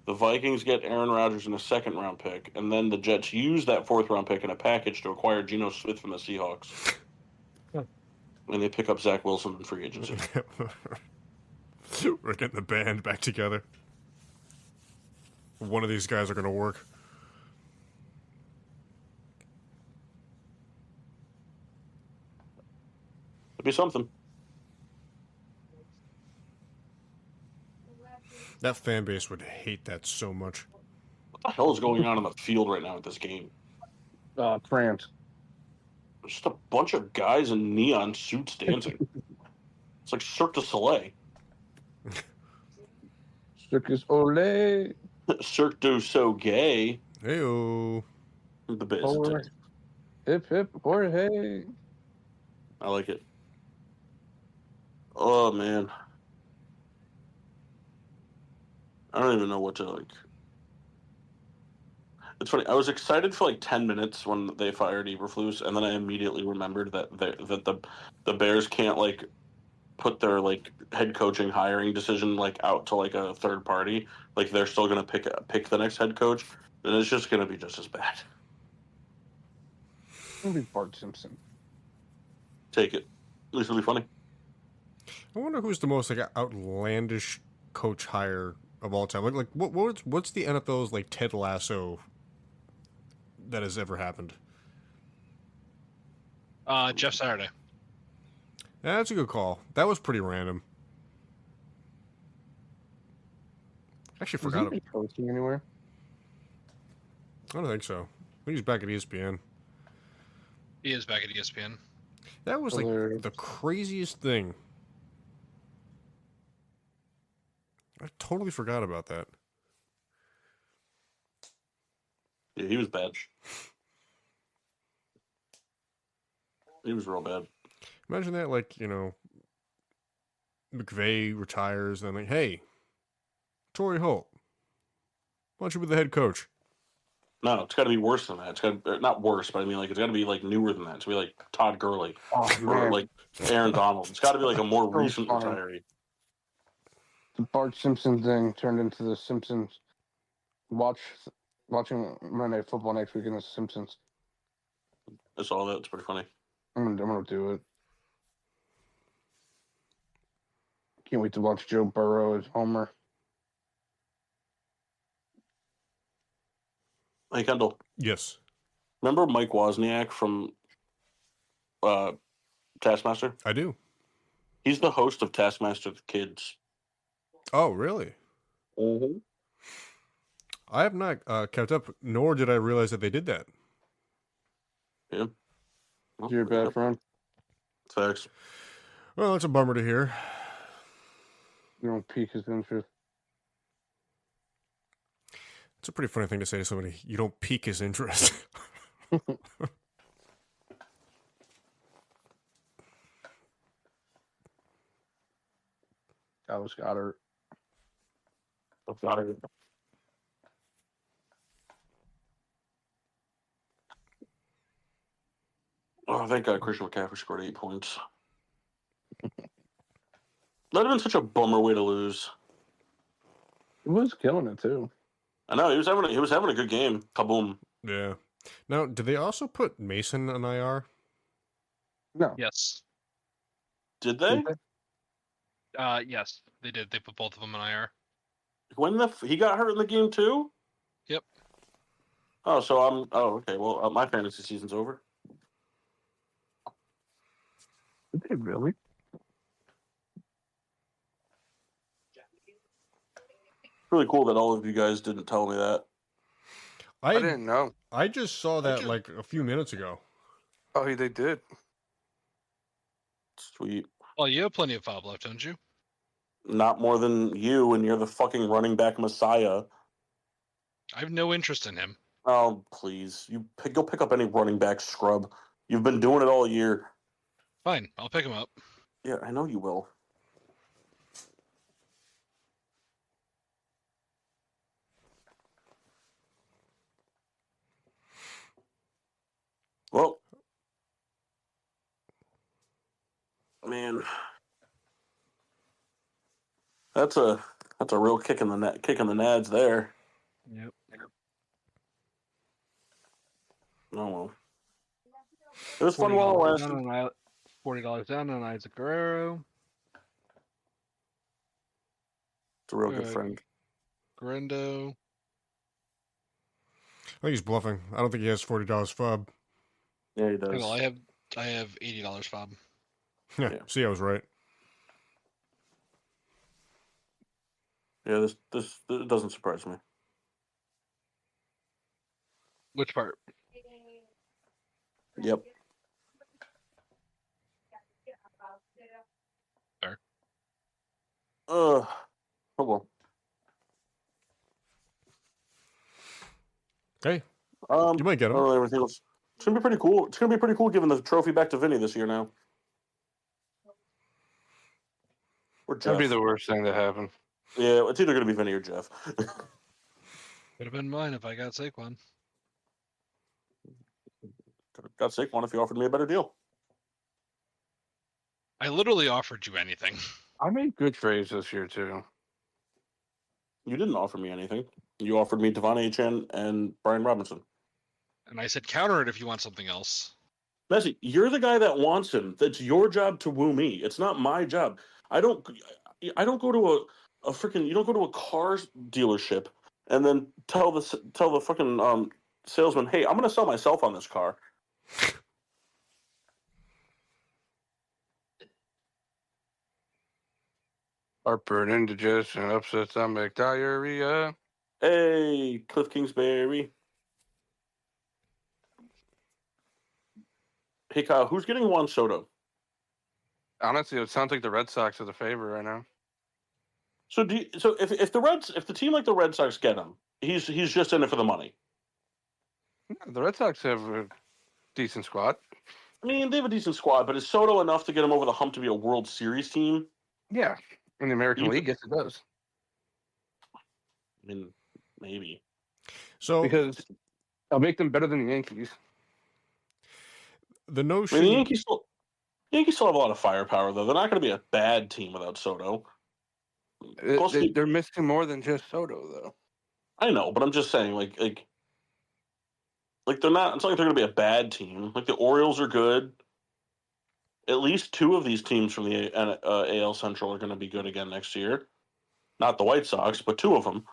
The Vikings get Aaron Rodgers and a 2nd-round pick, and then the Jets use that 4th-round pick in a package to acquire Geno Smith from the Seahawks. And they pick up Zach Wilson in free agency. We're getting the band back together. One of these guys are going to work. It'd be something. That fan base would hate that so much. What the hell is going on the field right now at this game? France. Just a bunch of guys in neon suits dancing. It's like Cirque du Soleil. Circus Olay. Cirque du So Gay. Heyo. The biz. Or, hip hip Jorge. I like it. Oh, man. I don't even know what to like. It's funny. I was excited for like 10 minutes when they fired Eberflus, and then I immediately remembered that the Bears can't like put their like head coaching hiring decision like out to like a third party. Like they're still gonna pick the next head coach, and it's just gonna be just as bad. It'll be Bart Simpson. Take it. At least it'll be funny. I wonder who's the most like outlandish coach hire of all time. Like what's the NFL's like Ted Lasso that has ever happened? Jeff Saturday. Yeah, that's a good call. That was pretty random. Actually, Was forgot. he coaching anywhere? I don't think so. I think he's back at ESPN. He is back at ESPN. That was like Hilarious. the craziest thing. I totally forgot about that. Yeah, he was bad. He was real bad. Imagine that, like, you know, McVay retires, and then like, hey, Torrey Holt, why don't you be the head coach? No, it's got to be worse than that. It's got not worse, but I mean, like, it's got to be like newer than that. It's got to be like Todd Gurley Oh, or man. like Aaron Donald. It's got to be like a more So recent funny. retiree. The Bart Simpson thing turned into the Simpsons. Watch watching Monday Night Football next week in The Simpsons. I saw that. It's pretty funny. I'm gonna do it. Can't wait to watch Joe Burrow as Homer. Hey, Kendall. Yes. Remember Mike Wozniak from Taskmaster? I do. He's the host of Taskmaster the Kids. Oh, really? Mm-hmm. I have not kept up, nor did I realize that they did that. Yeah. Well, You're a bad friend. Facts. Well, that's a bummer to hear. You don't pique his interest. It's a pretty funny thing to say to somebody. You don't pique his interest. Dallas Goddard. Oh, thank God Christian McCaffrey scored 8 points. That'd have been such a bummer way to lose. He was killing it too. I know he was having a good game. Kaboom. Yeah. Now, did they also put Mason on IR? No. Yes. Did they? Yes, they did. They put both of them in IR. When he got hurt in the game too? Yep. Oh, so okay. Well, my fantasy season's over. Did they really? Really cool that all of you guys didn't tell me that. I didn't know. I just saw that like a few minutes ago. Oh, they did. Sweet. Well, you have plenty of fob left, don't you? Not more than you, and you're the fucking running back messiah. I have no interest in him. Oh, please. Go pick up any running back scrub. You've been doing it all year. Fine, I'll pick him up. Yeah, I know you will. Well, man, that's a real kick in the nads there. Yep. Oh well. It was fun while it lasted. $40 down on Isaac Guerrero. It's a real good friend. Guerrero. I think he's bluffing. I don't think he has $40 fob. Yeah, he does. Well, I have $80 fob. Yeah. See, I was right. Yeah, this doesn't surprise me. Which part? Yep. Fair. Oh well. Hey, You might get him. I don't know everything else. It's gonna be pretty cool. It's gonna be pretty cool giving the trophy back to Vinny this year now. Or Jeff. That'd be the worst thing to happen. Yeah, it's either gonna be Vinny or Jeff. Could have been mine if I got Saquon. Got Saquon if you offered me a better deal. I literally offered you anything. I made good trades this year too. You didn't offer me anything. You offered me Devon Achane and Brian Robinson. And I said counter it if you want something else. Messi, you're the guy that wants him. That's your job to woo me. It's not my job. I don't go to a freaking. You don't go to a car dealership and then tell the fucking salesman, hey, I'm going to sell myself on this car. Heartburn, indigestion, upset stomach, diarrhea. Hey, Cliff Kingsbury. Hey, Kyle, who's getting Juan Soto? Honestly, it sounds like the Red Sox are the favorite right now. So if the team like the Red Sox get him, he's just in it for the money. The Red Sox have a decent squad. I mean, they have a decent squad, but is Soto enough to get him over the hump to be a World Series team? Yeah, in the American League, yes, it does. I mean, maybe. So Because I'll make them better than the Yankees. the I notion. mean, the Yankees still have a lot of firepower, though. They're not going to be a bad team without Soto. Plus, They're missing more than just Soto, though. I know, but I'm just saying, like Like they're not. It's not like they're going to be a bad team. Like the Orioles are good. At least two of these teams from the AL Central are going to be good again next year. Not the White Sox, but two of them.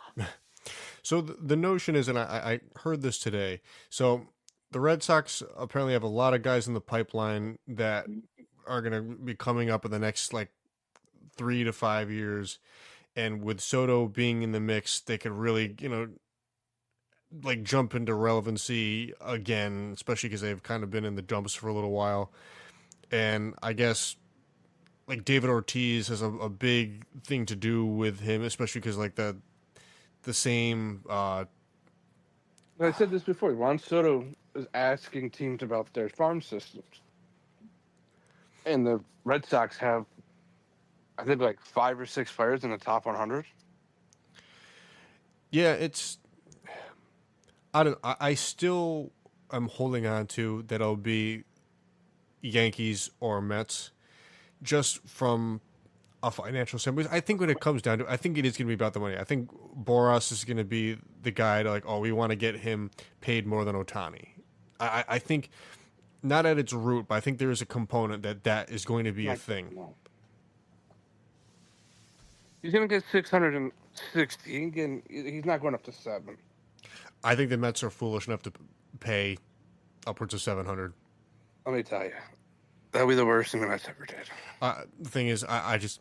So the notion is, and I heard this today. So the Red Sox apparently have a lot of guys in the pipeline that are going to be coming up in the next like 3 to 5 years, and with Soto being in the mix, they could really, like jump into relevancy again, especially because they've kind of been in the dumps for a little while. And I guess like David Ortiz has a big thing to do with him, especially because like the same. I said this before. Juan Soto is asking teams about their farm systems, and the Red Sox have, I think, like 5 or 6 players in the top 100. Yeah, it's. I don't. I still am holding on to that it'll be Yankees or Mets, just from a financial standpoint. I think when it comes down to, I think it is going to be about the money. I think Boras is going to be the guy to like, oh, we want to get him paid more than Otani. I think not at its root, but I think there is a component that is going to be a thing. He's going to get 660, and he's not going up to 7. I think the Mets are foolish enough to pay upwards of 700. Let me tell you, that'll be the worst thing the Mets ever did. The thing is, I just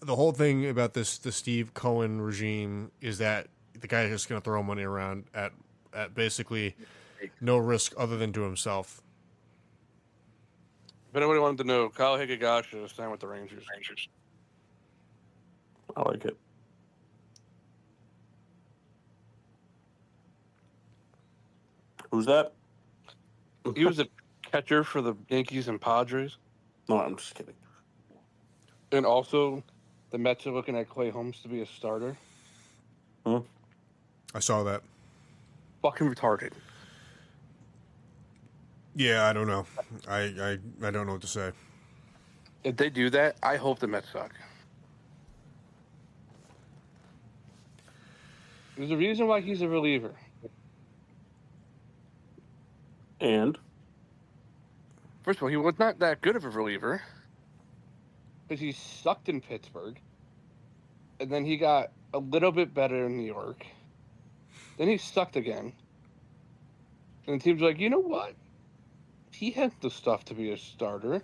the whole thing about the Steve Cohen regime is that the guy is just going to throw money around at basically no risk other than to himself. If anybody wanted to know, Kyle Higginbotham is signed with the Rangers. I like it. Who's that? He was a catcher for the Yankees and Padres. No, I'm just kidding. And also, the Mets are looking at Clay Holmes to be a starter. I saw that. Fucking retarded. Yeah, I don't know. I don't know what to say. If they do that, I hope the Mets suck. There's a reason why he's a reliever. And First of all, he was not that good of a reliever because he sucked in Pittsburgh. And then he got a little bit better in New York. Then he sucked again. And the team's like, you know what? He has the stuff to be a starter.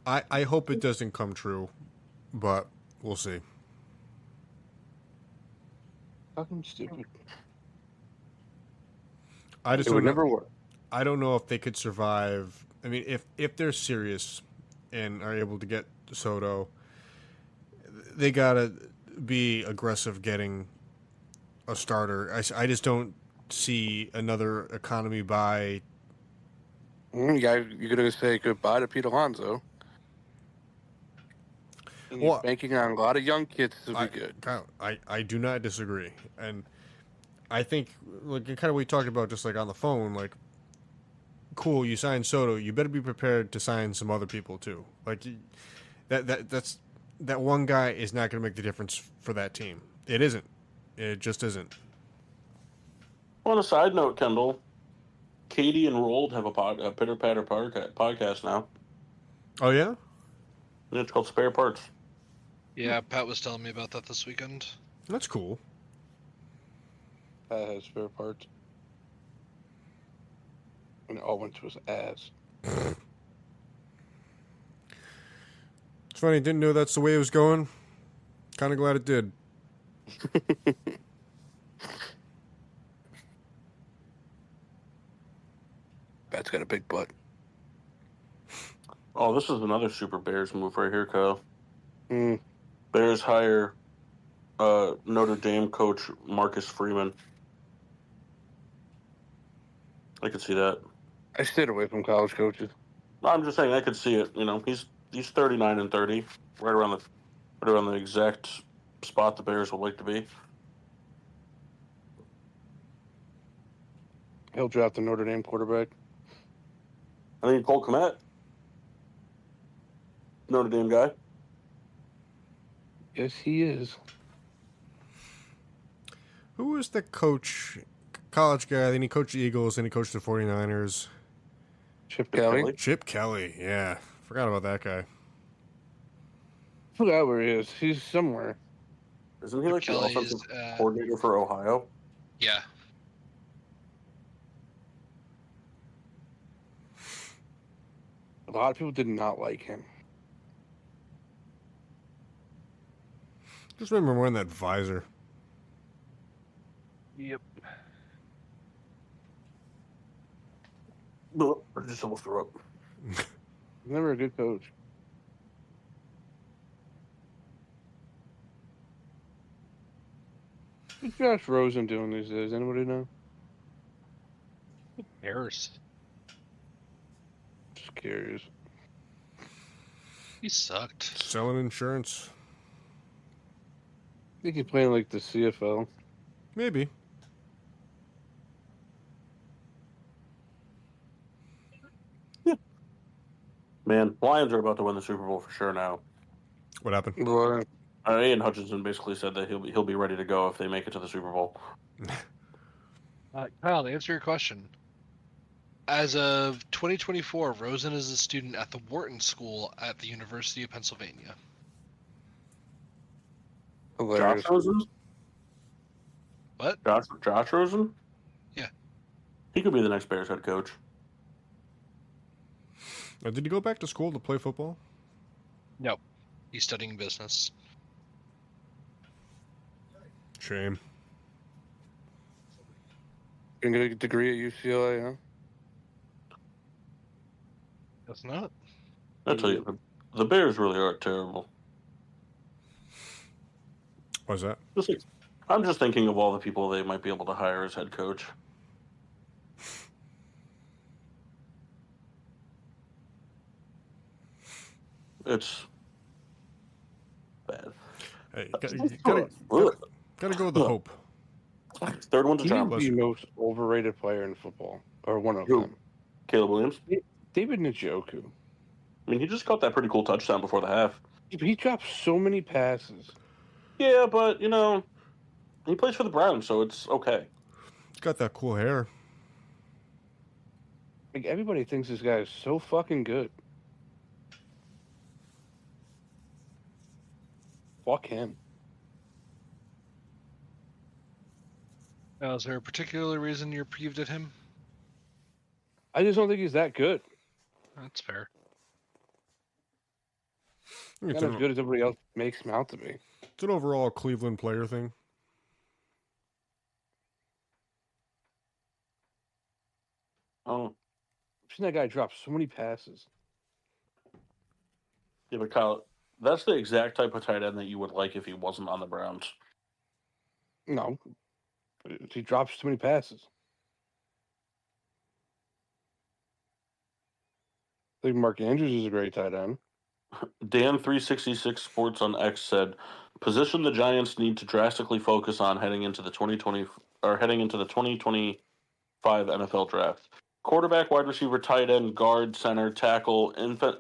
I hope it doesn't come true, but we'll see. Fucking stupid. I just It would don't know. never work. I don't know if they could survive. I mean, if they're serious and are able to get Soto, they gotta be aggressive getting a starter. I just don't see another economy buy. You're going to say goodbye to Pete Alonso. And you're Well, banking on a lot of young kids to be good. Kyle, I do not disagree, and I think like kind of we talked about just like on the phone, like cool, you signed Soto, you better be prepared to sign some other people too. Like that's that one guy is not going to make the difference for that team. It isn't. It just isn't. on a side note, Kendall, Katie and Rold have a Pitter Patter podcast now. Oh yeah, And it's called Spare Parts. Yeah, Pat was telling me about that this weekend. that's cool. That has spare parts. And it all went to his ass. It's funny. Didn't know that's the way it was going. Kind of glad it did. Pat's got a big butt. Oh, this is another super Bears move right here, Kyle. Mm. Bears hire Notre Dame coach Marcus Freeman. I could see that. I stayed away from college coaches. I'm just saying I could see it. You know, he's 39 and 30, right around the exact spot the Bears would like to be. He'll draft the Notre Dame quarterback. I think Cole Kmet, Notre Dame guy. Yes, he is. Who was the coach, college guy? Then he coached the Eagles, then he coached the 49ers. Chip Kelly. Kelly. Chip Kelly, yeah. Forgot about that guy. I forgot where he is. He's somewhere. Isn't he like the Kelly offensive is, coordinator for Ohio? yeah. A lot of people did not like him. Just remember wearing that visor. Yep. I just almost threw up. Never a good coach. What's Josh Rosen doing these days? Anybody know? Bears. Just curious. He sucked. Selling insurance. I think he's playing like the CFL. Maybe. Man, Lions are about to win the Super Bowl for sure now. What happened? But Ian Hutchinson basically said that he'll be ready to go if they make it to the Super Bowl. Kyle, to answer your question, as of 2024, Rosen is a student at the Wharton School at the University of Pennsylvania. hilarious. Josh Rosen? What? Josh Rosen? Yeah. He could be the next Bears head coach. Did he go back to school to play football? No. He's studying business. Shame. You're gonna get a degree at UCLA, huh? That's not. I tell you, the Bears really are terrible. What's that? I'm just thinking of all the people they might be able to hire as head coach. It's bad. Hey, gotta go with the hope. Third one's a He's charm. the most overrated player in football, or one of Who? them. Caleb Williams. David Njoku. I mean, he just got that pretty cool touchdown before the half. He dropped so many passes. Yeah, but, he plays for the Browns, so it's okay. He's got that cool hair. Like, everybody thinks this guy is so fucking good. Fuck him. Is there a particular reason you're peeved at him? I just don't think he's that good. That's fair. It's Not as good as everybody else makes him out to be. It's an overall Cleveland player thing. Oh, I've seen that guy drop so many passes. yeah, but Kyle, that's the exact type of tight end that you would like if he wasn't on the Browns. No. He drops too many passes. I think Mark Andrews is a great tight end. Dan366 Sports on X said, "Position the Giants need to drastically focus on heading into the 2025 NFL draft. Quarterback, wide receiver, tight end, guard, center, tackle,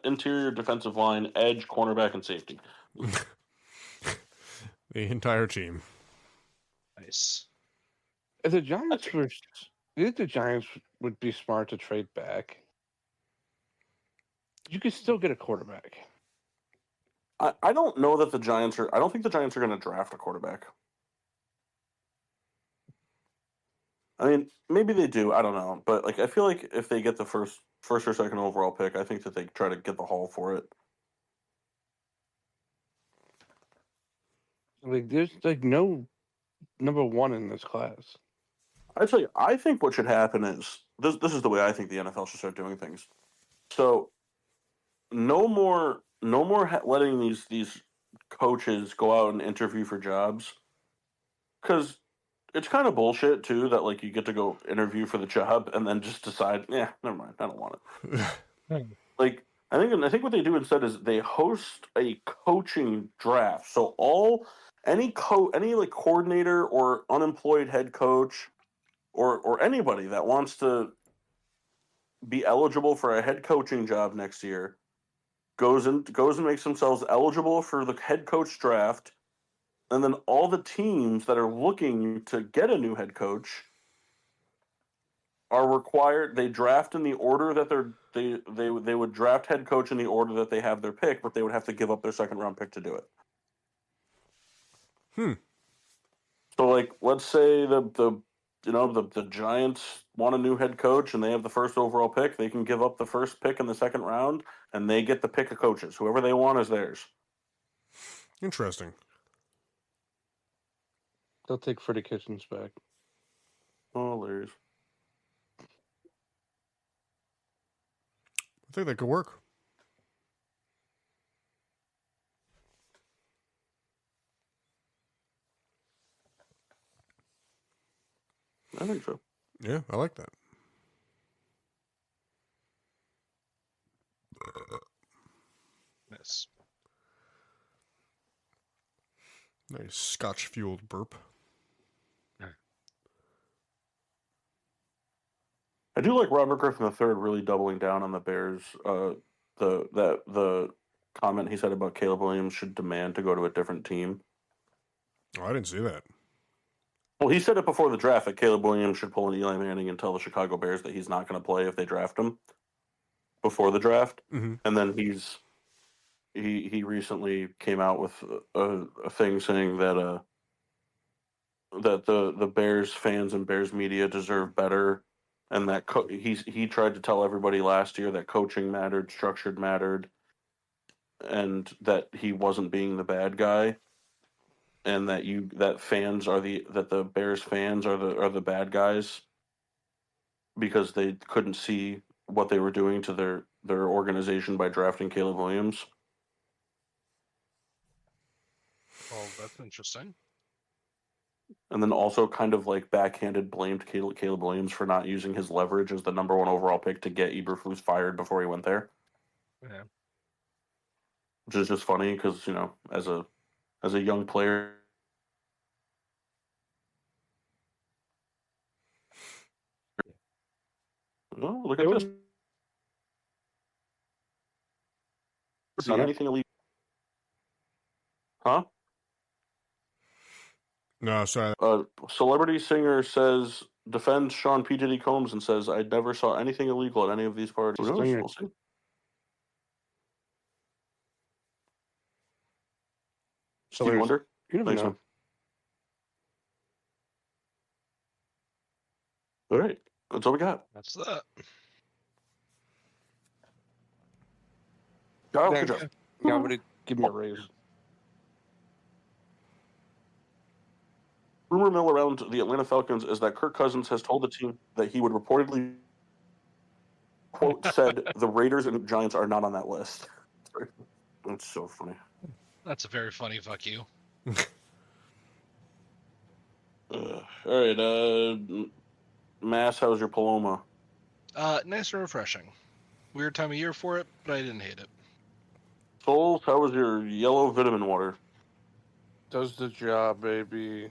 interior defensive line, edge, cornerback, and safety." The entire team. Nice. If the Giants were, you think the Giants would be smart to trade back? You could still get a quarterback. I don't know that the Giants are. I don't think the Giants are going to draft a quarterback. I mean, maybe they do. I don't know, but I feel like if they get the first or second overall pick, I think that they try to get the haul for it. Like, there's no number one in this class. I tell you, I think what should happen is this is the way I think the NFL should start doing things. So, no more letting these coaches go out and interview for jobs, because it's kind of bullshit too that you get to go interview for the job and then just decide, yeah, never mind, I don't want it. I think what they do instead is they host a coaching draft. So any coordinator or unemployed head coach or anybody that wants to be eligible for a head coaching job next year goes and makes themselves eligible for the head coach draft, And then all the teams that are looking to get a new head coach are required. They draft in the order that they would draft head coach in the order that they have their pick, but they would have to give up their second round pick to do it. So, like, let's say the Giants want a new head coach and they have the first overall pick. They can give up the first pick in the second round, and they get the pick of coaches. Whoever they want is theirs. Interesting. They'll take Freddie Kitchens back. Oh, hilarious. I think that could work. I think so. Yeah, I like that. Yes. Nice Scotch-fueled burp. I do like Robert Griffin III really doubling down on the Bears. The comment he said about Caleb Williams should demand to go to a different team. Oh, I didn't see that. Well, he said it before the draft that Caleb Williams should pull an Eli Manning and tell the Chicago Bears that he's not going to play if they draft him before the draft. Mm-hmm. And then he recently came out with a thing saying that that the Bears fans and Bears media deserve better, and that he tried to tell everybody last year that coaching mattered, structured mattered, and that he wasn't being the bad guy, and that the Bears fans are the bad guys because they couldn't see what they were doing to their organization by drafting Caleb Williams. Well, that's interesting. And then also kind of like backhanded blamed Caleb Williams for not using his leverage as the number 1 overall pick to get Eberflus fired before he went there. Yeah. Which is just funny because, as a young player, oh, look at this. It's not anything illegal. Huh? No, sorry. Celebrity singer defends Sean P. Diddy Combs and says, I never saw anything illegal at any of these parties. Who knows? We'll see. Stevie Wonder? You never Thanks, know. man. All right. That's all we got. That's that. Kyle, Thanks. good job. Yeah, I'm gonna give me a raise. Rumor mill around the Atlanta Falcons is that Kirk Cousins has told the team that he would reportedly, quote, said the Raiders and Giants are not on that list. That's so funny. That's a very funny fuck you. All right, Mass, how's your Paloma? Nice and refreshing. Weird time of year for it, but I didn't hate it. Souls, how was your yellow vitamin water? Does the job, baby.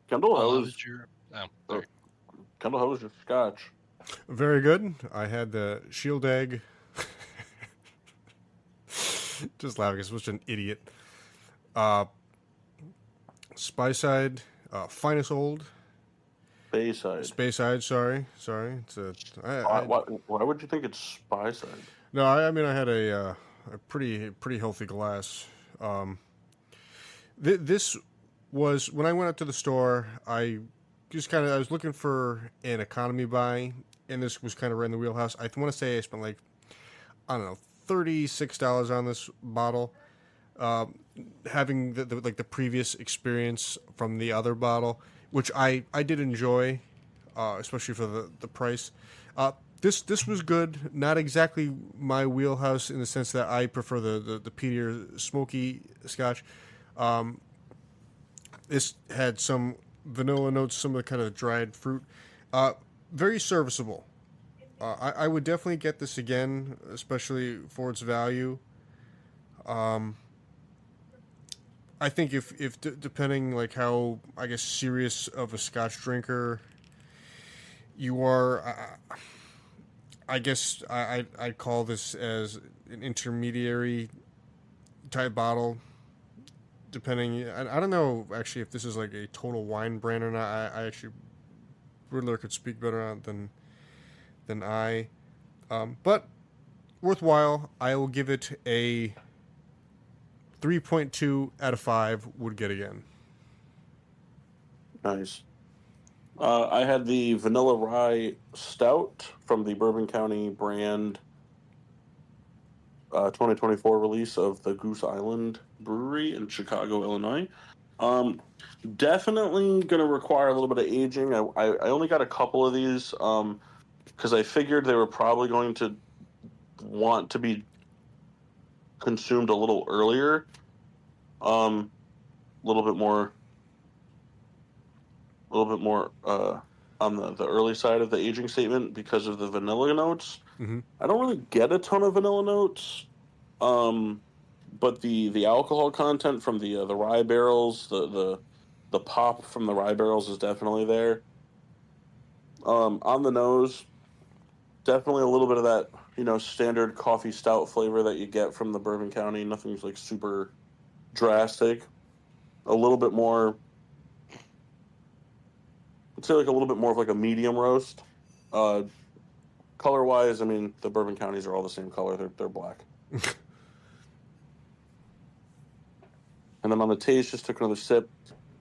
Kendall, how How was was your? Oh, sorry. Kendall? How was your scotch? Very good. I had the shield egg. Just laughing. I'm such an idiot. Speyside, finest old. Speyside. Sorry. It's Why would you think it's Speyside? No, I mean I had a pretty healthy glass. This was when I went up to the store. I was looking for an economy buy, and this was kind of right in the wheelhouse. I want to say I spent I don't know, $36 on this bottle. Having the previous experience from the other bottle, which I did enjoy, especially for the price. This was good. Not exactly my wheelhouse in the sense that I prefer the peatier smoky scotch. This had some vanilla notes, some of the kind of dried fruit. Very serviceable. I would definitely get this again, especially for its value. I think if depending how I guess serious of a scotch drinker you are, I guess I'd call this as an intermediary type bottle. Depending, I don't know actually if this is like a total wine brand or not. I actually Riddler could speak better on than I. But worthwhile. I will give it a 3.2 out of 5. Would get again. Nice. I had the Vanilla Rye Stout from the Bourbon County brand 2024 release of the Goose Island Brewery in Chicago, Illinois. Definitely going to require a little bit of aging. I only got a couple of these because I figured they were probably going to want to be consumed a little earlier. A little bit more on the early side of the aging statement because of the vanilla notes. Mm-hmm. I don't really get a ton of vanilla notes, but the alcohol content from the rye barrels, the pop from the rye barrels is definitely there. On the nose, definitely a little bit of that standard coffee stout flavor that you get from the Bourbon County. Nothing's like super drastic. A little bit more. I'd say like a little bit more of like a medium roast. Color wise, I mean the Bourbon Counties are all the same color. They're black. And then on the taste, just took another sip.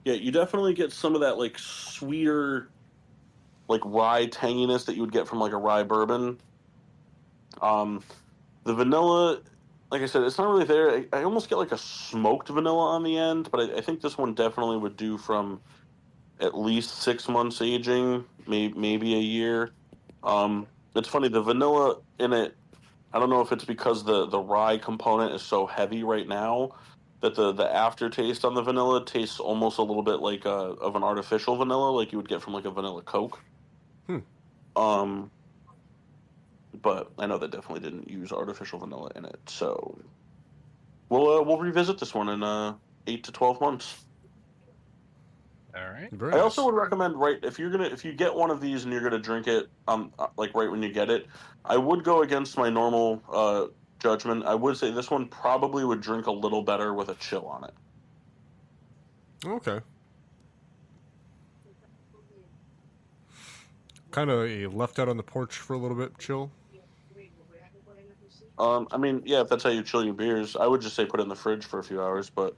Yeah, you definitely get some of that like sweeter, like rye tanginess that you would get from like a rye bourbon. The vanilla, like I said, it's not really there. I almost get like a smoked vanilla on the end, but I think this one definitely would do from at least 6 months aging, maybe a year. It's funny, the vanilla in it, I don't know if it's because the rye component is so heavy right now that the aftertaste on the vanilla tastes almost a little bit like of an artificial vanilla, like you would get from like a vanilla Coke. But I know that definitely didn't use artificial vanilla in it, so we'll revisit this one in 8 to 12 months. All right. Very I nice. also would recommend if you get one of these and you're gonna drink it like right when you get it, I would go against my normal judgment. I would say this one probably would drink a little better with a chill on it. Okay. Kind of a left out on the porch for a little bit, chill. I mean, yeah, if that's how you chill your beers, I would just say put it in the fridge for a few hours. But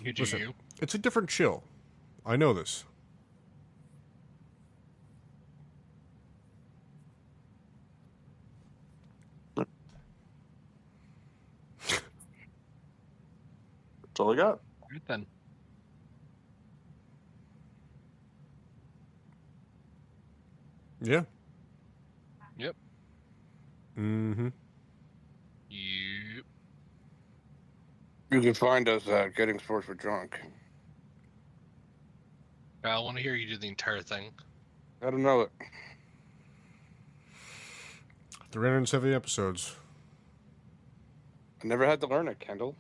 You do Listen, you. it's a different chill. I know this. that's all I got. All right then. Yeah. Yep. Mm-hmm. Yep. You can find us at Getting Sports for Drunk. I want to hear you do the entire thing. I don't know it. 370 episodes. I never had to learn it, Kendall.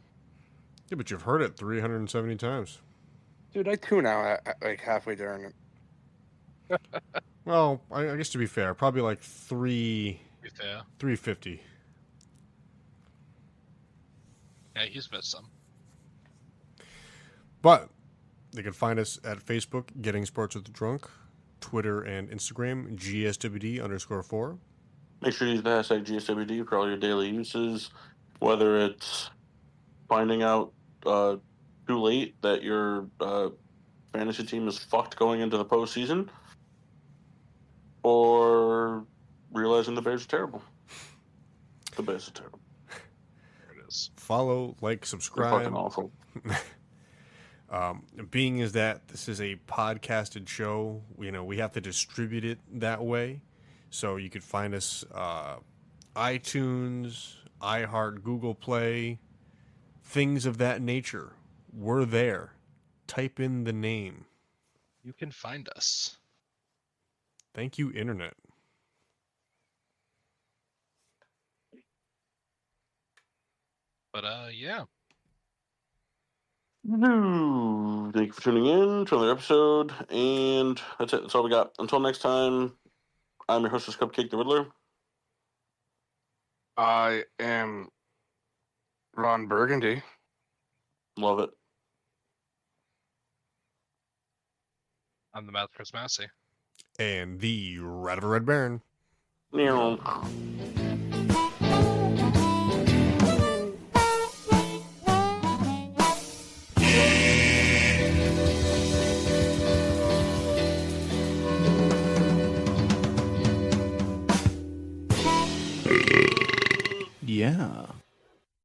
Yeah, but you've heard it 370 times. Dude, I tune out like halfway during it. Well, I guess to be fair, probably like 350. Yeah, he's missed some. But they can find us at Facebook, Getting Sports with the Drunk, Twitter and Instagram, GSWD_4. Make sure you use the hashtag GSWD for all your daily uses, whether it's finding out too late that your fantasy team is fucked going into the postseason, or realizing the Bears are terrible. The Bears are terrible. There it is. Follow, like, They're subscribe. fucking awful. Being is that this is a podcasted show, we have to distribute it that way. So you could find us iTunes, iHeart, Google Play, things of that nature. We're there. Type in the name. You can find us. Thank you, Internet. But yeah. Thank you for tuning in to another episode, and that's it. That's all we got. Until next time, I'm your hostess, Cupcake the Riddler. I am Ron Burgundy. Love it. I'm the Math Chris Massey. And the Rat of the Red Baron. Meow. Yeah.